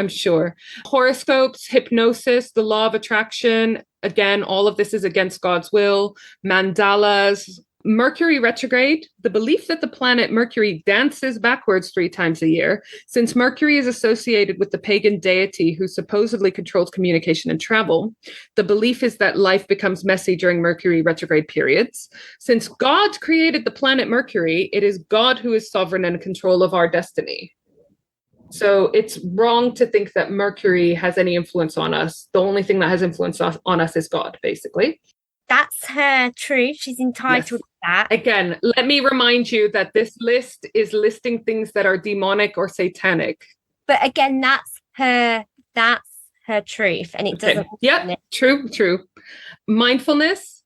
sure horoscopes, hypnosis, the law of attraction. Again, all of this is against God's will. Mandalas, Mercury retrograde, the belief that the planet Mercury dances backwards 3 times a year. Since Mercury is associated with the pagan deity who supposedly controls communication and travel, the belief is that life becomes messy during Mercury retrograde periods. Since God created the planet Mercury, it is God who is sovereign and in control of our destiny. So it's wrong to think that Mercury has any influence on us. The only thing that has influence on us is God, basically. That's her truth. She's entitled to that. Again, let me remind you that this list is listing things that are demonic or satanic. But again, that's her truth. And it doesn't. Yeah, true. Mindfulness,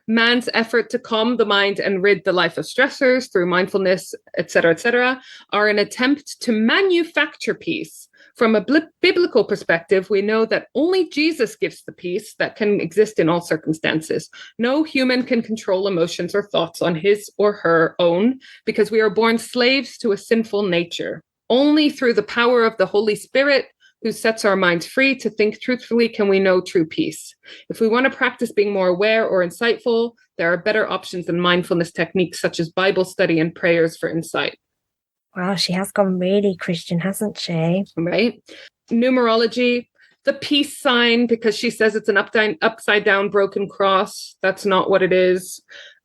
man's effort to calm the mind and rid the life of stressors through mindfulness, etc., are an attempt to manufacture peace. From a biblical perspective, we know that only Jesus gives the peace that can exist in all circumstances. No human can control emotions or thoughts on his or her own because we are born slaves to a sinful nature. Only through the power of the Holy Spirit, who sets our minds free to think truthfully, can we know true peace. If we want to practice being more aware or insightful, there are better options than mindfulness techniques such as Bible study and prayers for insight. Wow, she has gone really Christian, hasn't she? Right. Numerology, the peace sign, because she says it's an upside down broken cross. That's not what it is.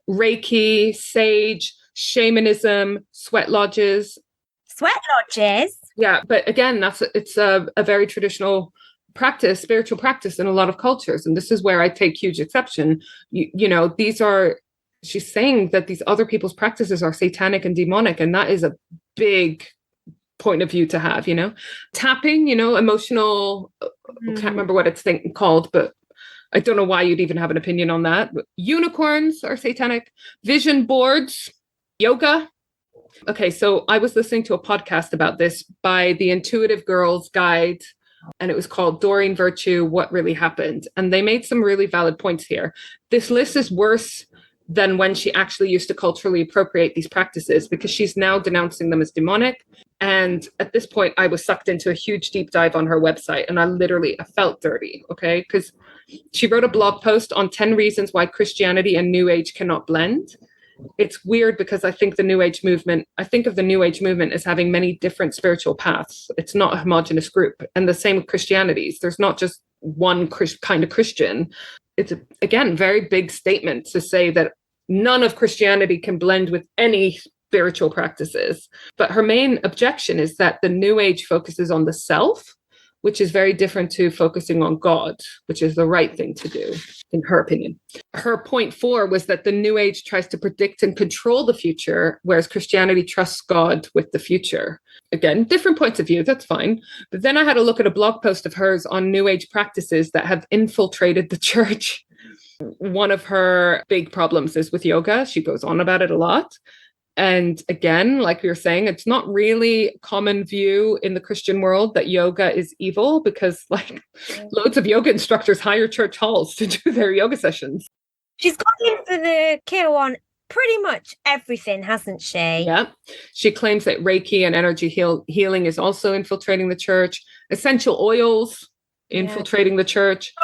Reiki, sage, shamanism, sweat lodges. Sweat lodges? Yeah, but again, it's a very traditional practice, spiritual practice in a lot of cultures. And this is where I take huge exception. You know, she's saying that these other people's practices are satanic and demonic, and that is a big point of view to have, you know. Tapping, you know, emotional, can't remember what it's called, but I don't know why you'd even have an opinion on that. But unicorns are satanic. Vision boards, yoga. Okay, so I was listening to a podcast about this by the Intuitive Girls Guide, and it was called Doreen Virtue, What Really Happened? And they made some really valid points here. This list is worse than when she actually used to culturally appropriate these practices because she's now denouncing them as demonic. And at this point, I was sucked into a huge deep dive on her website, and I felt dirty, okay? Because she wrote a blog post on 10 reasons why Christianity and New Age cannot blend. It's weird because I think of the New Age movement as having many different spiritual paths. It's not a homogenous group. And the same with Christianities. There's not just one kind of Christian. It's, again, very big statement to say that none of Christianity can blend with any spiritual practices. But her main objection is that the New Age focuses on the self, which is very different to focusing on God, which is the right thing to do, in her opinion. Her point 4 was that the New Age tries to predict and control the future, whereas Christianity trusts God with the future. Again, different points of view, that's fine. But then I had a look at a blog post of hers on New Age practices that have infiltrated the church. One of her big problems is with yoga. She goes on about it a lot. And again, like we were saying, it's not really a common view in the Christian world that yoga is evil, because like loads of yoga instructors hire church halls to do their yoga sessions. She's got in for the kill on pretty much everything, hasn't she? Yeah. She claims that Reiki and energy healing is also infiltrating the church. Essential oils infiltrating the church.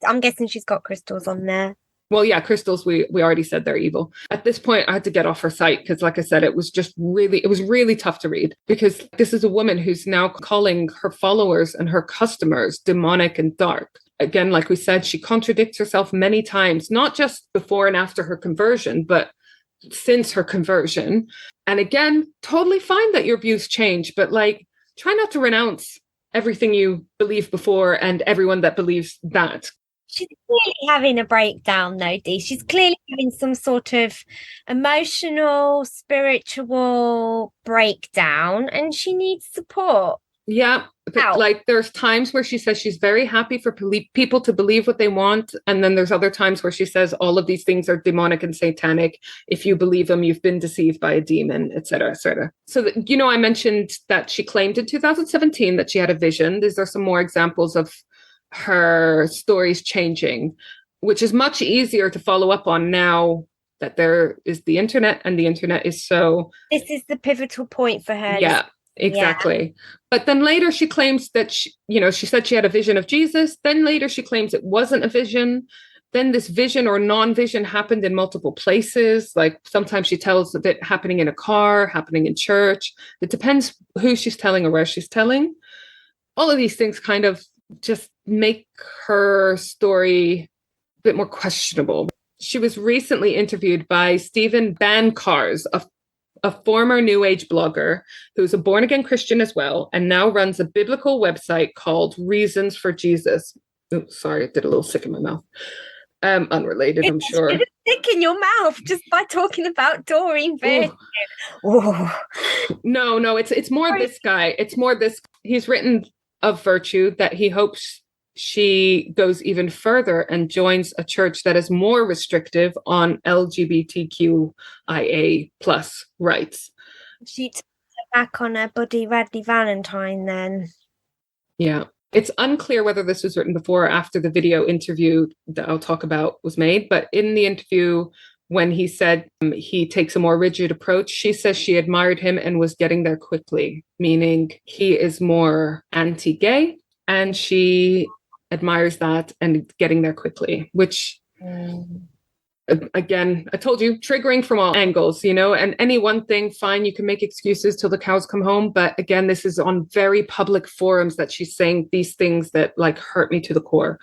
I'm guessing she's got crystals on there. Well, yeah, crystals, we already said they're evil. At this point, I had to get off her site because, like I said, it was really tough to read, because this is a woman who's now calling her followers and her customers demonic and dark. Again, like we said, she contradicts herself many times, not just before and after her conversion, but since her conversion. And again, totally fine that your views change, but like, try not to renounce everything you believed before and everyone that believes that. She's clearly having a breakdown, though, Dee. She's clearly having some sort of emotional, spiritual breakdown, and she needs support. Yeah, but like there's times where she says she's very happy for people to believe what they want, and then there's other times where she says all of these things are demonic and satanic. If you believe them, you've been deceived by a demon, etc., etc. So, I mentioned that she claimed in 2017 that she had a vision. These are some more examples of her stories changing, which is much easier to follow up on now that there is the internet, and the internet is so... This is the pivotal point for her. Yeah, exactly. Yeah. But then later she claims that, she said she had a vision of Jesus. Then later she claims it wasn't a vision. Then this vision or non-vision happened in multiple places. Like sometimes she tells of it happening in a car, happening in church. It depends who she's telling or where she's telling. All of these things kind of just make her story a bit more questionable. She was recently interviewed by Stephen Bancars, a former New Age blogger who's a born-again Christian as well, and now runs a biblical website called Reasons for Jesus. Oh, sorry, I did a little sick in my mouth. Unrelated, I'm sure. Sick in your mouth just by talking about Doreen Virtue. No, it's more this guy. It's more this. He's written of Virtue that he hopes she goes even further and joins a church that is more restrictive on LGBTQIA plus rights. She took back on her buddy Radley Valentine then. Yeah. It's unclear whether this was written before or after the video interview that I'll talk about was made, but in the interview, when he said he takes a more rigid approach, she says she admired him and was getting there quickly, meaning he is more anti-gay, and she admires that and getting there quickly, which, again, I told you, triggering from all angles, and any one thing, fine, you can make excuses till the cows come home. But again, this is on very public forums that she's saying these things that like hurt me to the core.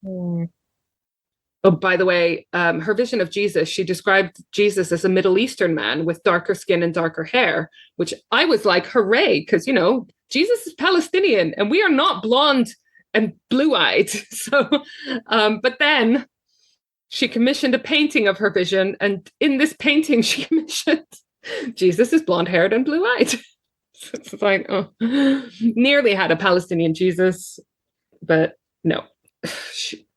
Oh, by the way, her vision of Jesus, she described Jesus as a Middle Eastern man with darker skin and darker hair, which I was like, hooray, because, Jesus is Palestinian and we are not blonde and blue-eyed. So, but then she commissioned a painting of her vision. And in this painting, she commissioned Jesus is blonde-haired and blue-eyed. So it's like, nearly had a Palestinian Jesus, but no.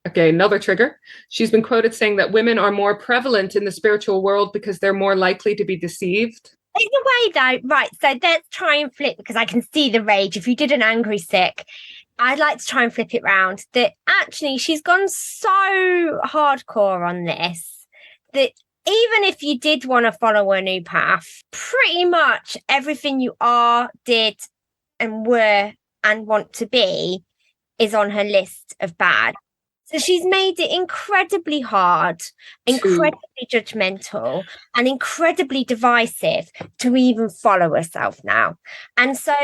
Okay, another trigger. She's been quoted saying that women are more prevalent in the spiritual world because they're more likely to be deceived. In a way, though, right, so let's try and flip, because I can see the rage. If you did an angry sick, I'd like to try and flip it round. That actually she's gone so hardcore on this that even if you did want to follow a new path, pretty much everything you are, did, and were and want to be is on her list of bad. So she's made it incredibly hard, incredibly judgmental, and incredibly divisive to even follow herself now. And so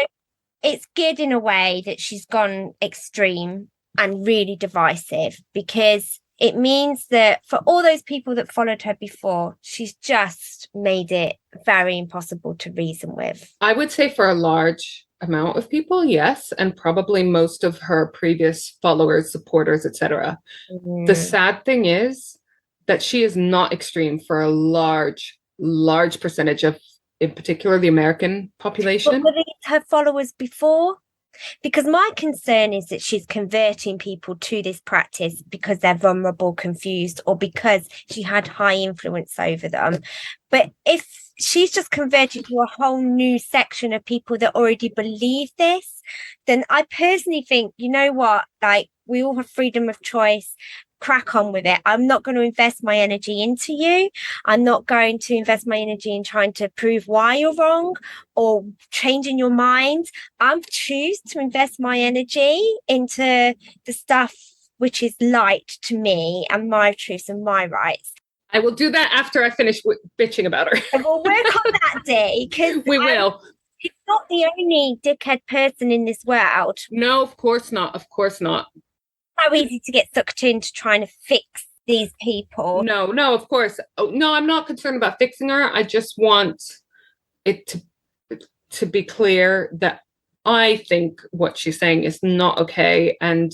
it's good in a way that she's gone extreme and really divisive, because it means that for all those people that followed her before, she's just made it very impossible to reason with. I would say for a large amount of people, yes, and probably most of her previous followers, supporters, etc. The sad thing is that she is not extreme for a large percentage of, in particular, the American population. But were these her followers before? Because my concern is that she's converting people to this practice because they're vulnerable, confused, or because she had high influence over them. But if she's just converted to a whole new section of people that already believe this, then I personally think, you know what, like, we all have freedom of choice. Crack on with it. I'm not going to invest my energy into you. I'm not going to invest my energy in trying to prove why you're wrong or changing your mind. I choose to invest my energy into the stuff which is light to me and my truths and my rights. I will do that after I finish bitching about her. We'll work on that day, because we will. She's not the only dickhead person in this world. No, of course not. Of course not. So easy to get sucked into trying to fix these people. No, of course. Oh, no, I'm not concerned about fixing her. I just want it to be clear that I think what she's saying is not okay. And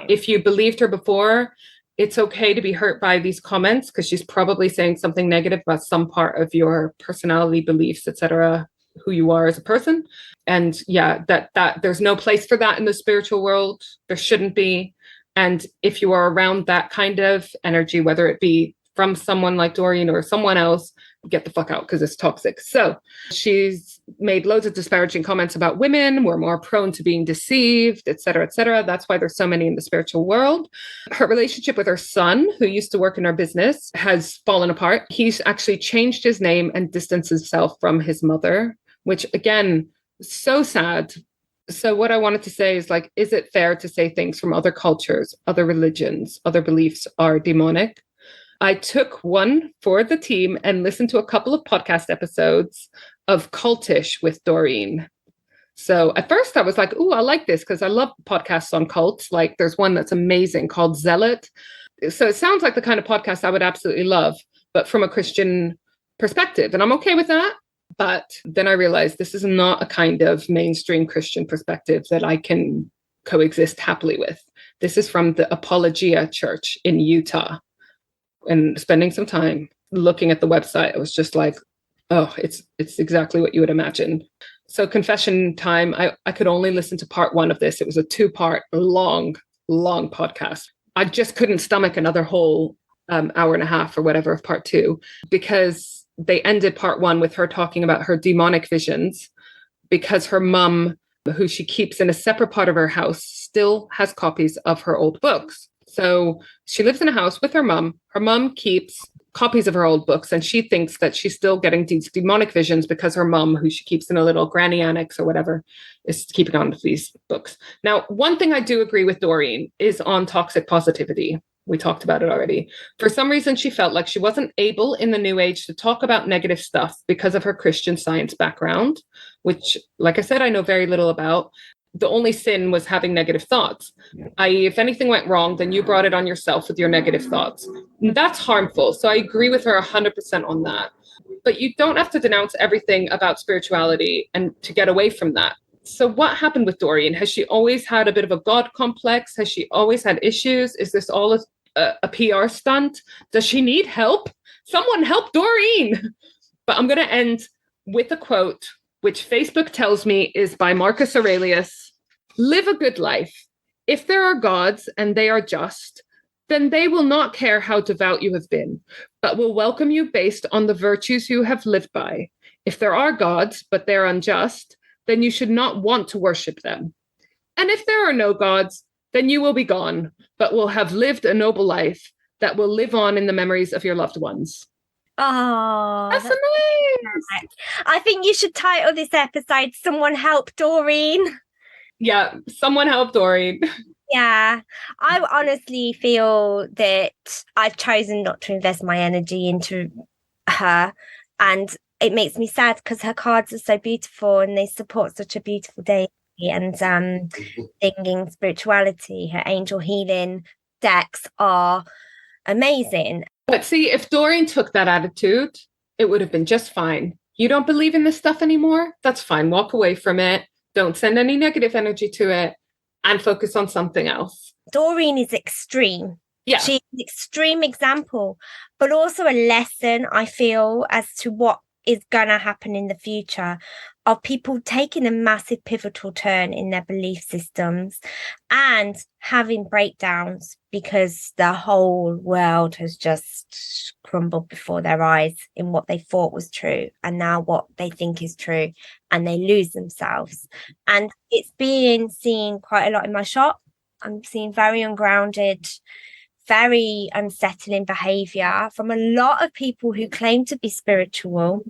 if you believed her before, it's okay to be hurt by these comments, because she's probably saying something negative about some part of your personality, beliefs, etc., who you are as a person. And yeah, that there's no place for that in the spiritual world. There shouldn't be. And if you are around that kind of energy, whether it be from someone like Doreen or someone else, get the fuck out, because it's toxic. So she's made loads of disparaging comments about women. We're more prone to being deceived, et cetera, et cetera. That's why there's so many in the spiritual world. Her relationship with her son, who used to work in her business, has fallen apart. He's actually changed his name and distanced himself from his mother, which, again, so sad. So what I wanted to say is, like, is it fair to say things from other cultures, other religions, other beliefs are demonic? I took one for the team and listened to a couple of podcast episodes of Cultish with Doreen. So at first I was like, ooh, I like this, because I love podcasts on cults. Like, there's one that's amazing called Zealot. So it sounds like the kind of podcast I would absolutely love, but from a Christian perspective. And I'm okay with that. But then I realized this is not a kind of mainstream Christian perspective that I can coexist happily with. This is from the Apologia Church in Utah. And spending some time looking at the website, I was just like, oh, it's exactly what you would imagine. So confession time, I could only listen to part one of this. It was a 2-part long podcast. I just couldn't stomach another whole hour and a half or whatever of part 2, because they ended part 1 with her talking about her demonic visions, because her mum, who she keeps in a separate part of her house, still has copies of her old books. So she lives in a house with her mum. Her mum keeps copies of her old books, and she thinks that she's still getting these demonic visions because her mum, who she keeps in a little granny annex or whatever, is keeping on with these books. Now, one thing I do agree with Doreen is on toxic positivity. We talked about it already. For some reason, she felt like she wasn't able in the New Age to talk about negative stuff because of her Christian Science background, which, like I said, I know very little about. The only sin was having negative thoughts. I.e., if anything went wrong, then you brought it on yourself with your negative thoughts. And that's harmful. So I agree with her 100% on that. But you don't have to denounce everything about spirituality and to get away from that. So what happened with Doreen? Has she always had a bit of a God complex? Has she always had issues? Is this all a PR stunt? Does she need help? Someone help Doreen. But I'm going to end with a quote, which Facebook tells me is by Marcus Aurelius. Live a good life. If there are gods and they are just, then they will not care how devout you have been, but will welcome you based on the virtues you have lived by. If there are gods, but they're unjust, then you should not want to worship them. And if there are no gods, then you will be gone, but will have lived a noble life that will live on in the memories of your loved ones. Oh, That's nice. I think you should title this episode "Someone Help Doreen." Yeah, someone help Doreen. Yeah, I honestly feel that I've chosen not to invest my energy into her, and it makes me sad because her cards are so beautiful and they support such a beautiful deity and singing spirituality. Her angel healing decks are amazing. But see, if Doreen took that attitude, it would have been just fine. You don't believe in this stuff anymore? That's fine. Walk away from it. Don't send any negative energy to it and focus on something else. Doreen is extreme. Yeah. She's an extreme example, but also a lesson, I feel, as to what is going to happen in the future of people taking a massive pivotal turn in their belief systems and having breakdowns because the whole world has just crumbled before their eyes in what they thought was true and now what they think is true, and they lose themselves. And it's being seen quite a lot in my shop. I'm seeing very ungrounded, very unsettling behavior from a lot of people who claim to be spiritual.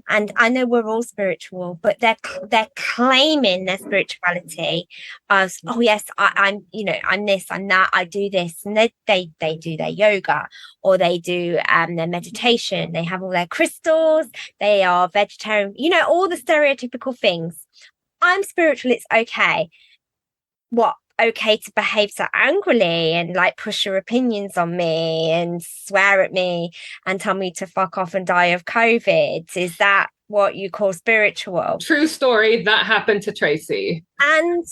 And I know we're all spiritual, but they're claiming their spirituality as, oh yes, I'm I'm this, I'm that, I do this, and they do their yoga or they do their meditation, they have all their crystals, they are vegetarian, all the stereotypical things. I'm spiritual, it's okay. What? Okay to behave so angrily and like push your opinions on me and swear at me and tell me to fuck off and die of COVID? Is that what you call spiritual? True story. That happened to Tracey. And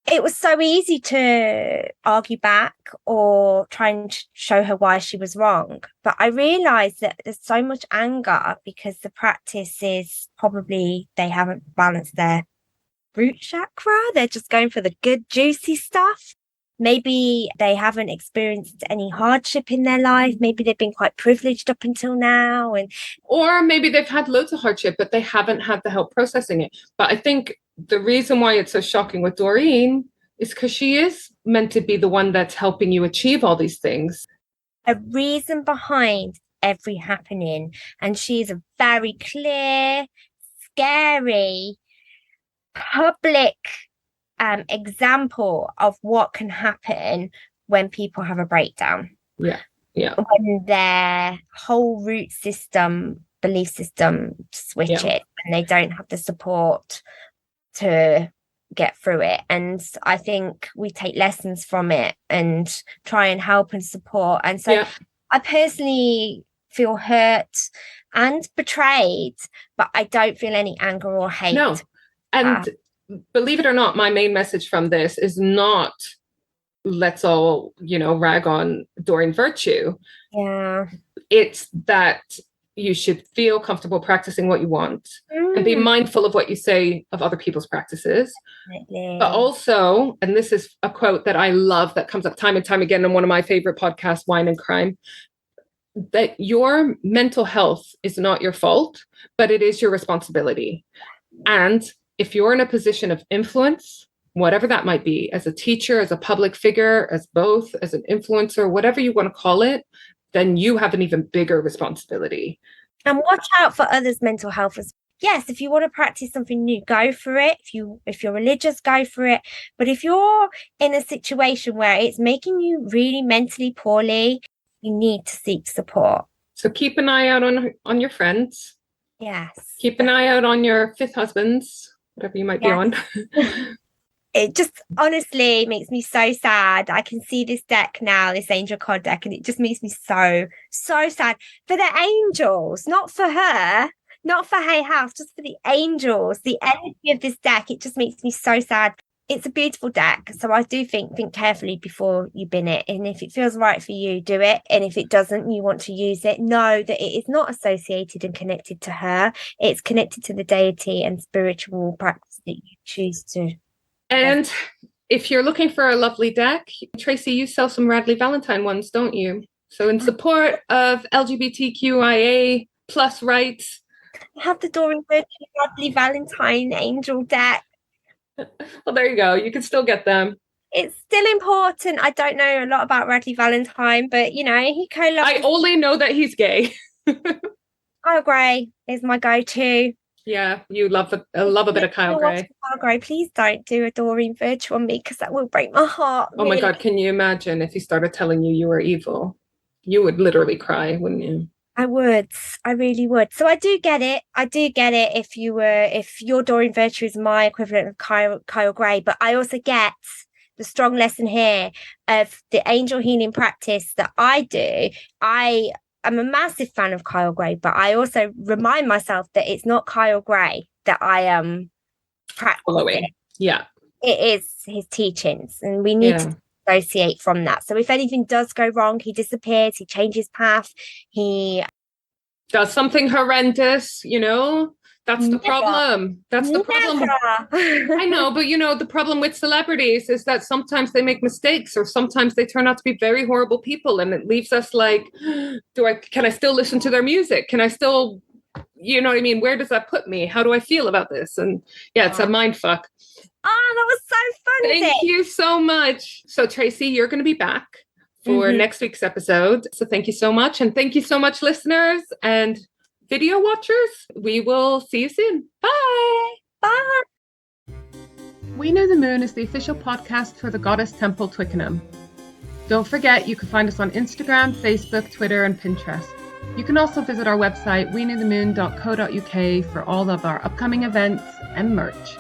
it was so easy to argue back or try and show her why she was wrong. But I realized that there's so much anger because the practice is probably they haven't balanced their root chakra. They're just going for the good juicy stuff. Maybe they haven't experienced any hardship in their life. Maybe they've been quite privileged up until now, or maybe they've had loads of hardship but they haven't had the help processing it. But I think the reason why it's so shocking with Doreen is because she is meant to be the one that's helping you achieve all these things. A reason behind every happening, and she's a very clear, scary public example of what can happen when people have a breakdown. Yeah. When their whole root system, belief system switches and they don't have the support to get through it. And I think we take lessons from it and try and help and support. And so I personally feel hurt and betrayed, but I don't feel any anger or hate. No. And believe it or not, my main message from this is not let's all, rag on Doreen Virtue. Yeah. It's that you should feel comfortable practicing what you want and be mindful of what you say of other people's practices. Definitely. But also, and this is a quote that I love that comes up time and time again on one of my favorite podcasts, Wine and Crime, that your mental health is not your fault, but it is your responsibility. And if you're in a position of influence, whatever that might be, as a teacher, as a public figure, as both, as an influencer, whatever you want to call it, then you have an even bigger responsibility. And watch out for others' mental health as yes, if you want to practice something new, go for it. If you're religious, go for it. But if you're in a situation where it's making you really mentally poorly, you need to seek support. So keep an eye out on your friends. Yes. Keep an eye out on your fifth husbands, whatever you might be on. It just honestly makes me so sad. I can see this deck now, this angel card deck, and it just makes me so sad for the angels, not for her, not for Hay House, just for the angels. The energy of this deck, it just makes me so sad. It's a beautiful deck. So I do think carefully before you bin it. And if it feels right for you, do it. And if it doesn't, you want to use it, know that it is not associated and connected to her. It's connected to the deity and spiritual practice that you choose to. And if you're looking for a lovely deck, Tracey, you sell some Radley Valentine ones, don't you? So in support of LGBTQIA plus rights. I have the Doreen Virtue Radley Valentine angel deck. Well, there you go. You can still get them. It's still important. I don't know a lot about Radley Valentine, but he co-loves. I only know that he's gay. Kyle Gray is my go-to. Yeah, you love a bit of Kyle Gray. Kyle Gray, please don't do a Doreen Virtue on me because that will break my heart. Oh my God, can you imagine if he started telling you were evil? You would literally cry, wouldn't you? I would. I really would. So I do get it. If your Doreen Virtue is my equivalent of Kyle Gray, but I also get the strong lesson here of the angel healing practice that I do. I'm a massive fan of Kyle Gray, but I also remind myself that it's not Kyle Gray that I am practicing. Yeah. It is his teachings, and we need to dissociate from that. So if anything does go wrong, he disappears, he changes path, he does something horrendous, That's the problem. That's the problem. I know, but the problem with celebrities is that sometimes they make mistakes, or sometimes they turn out to be very horrible people, and it leaves us like, can I still listen to their music? Can I still, you know what I mean? Where does that put me? How do I feel about this? And yeah, it's a mind fuck. Oh, that was so fun. Thank you so much. So Tracey, you're going to be back for next week's episode. So thank you so much. And thank you so much, listeners and video watchers. We will see you soon. Bye. Bye. We Know the Moon is the official podcast for the Goddess Temple Twickenham. Don't forget, you can find us on Instagram, Facebook, Twitter, and Pinterest. You can also visit our website, weknowthemoon.co.uk, for all of our upcoming events and merch.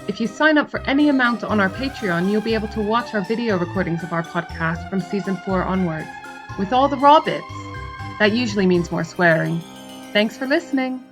If you sign up for any amount on our Patreon, you'll be able to watch our video recordings of our podcast from season 4 onwards, with all the raw bits. That usually means more swearing. Thanks for listening.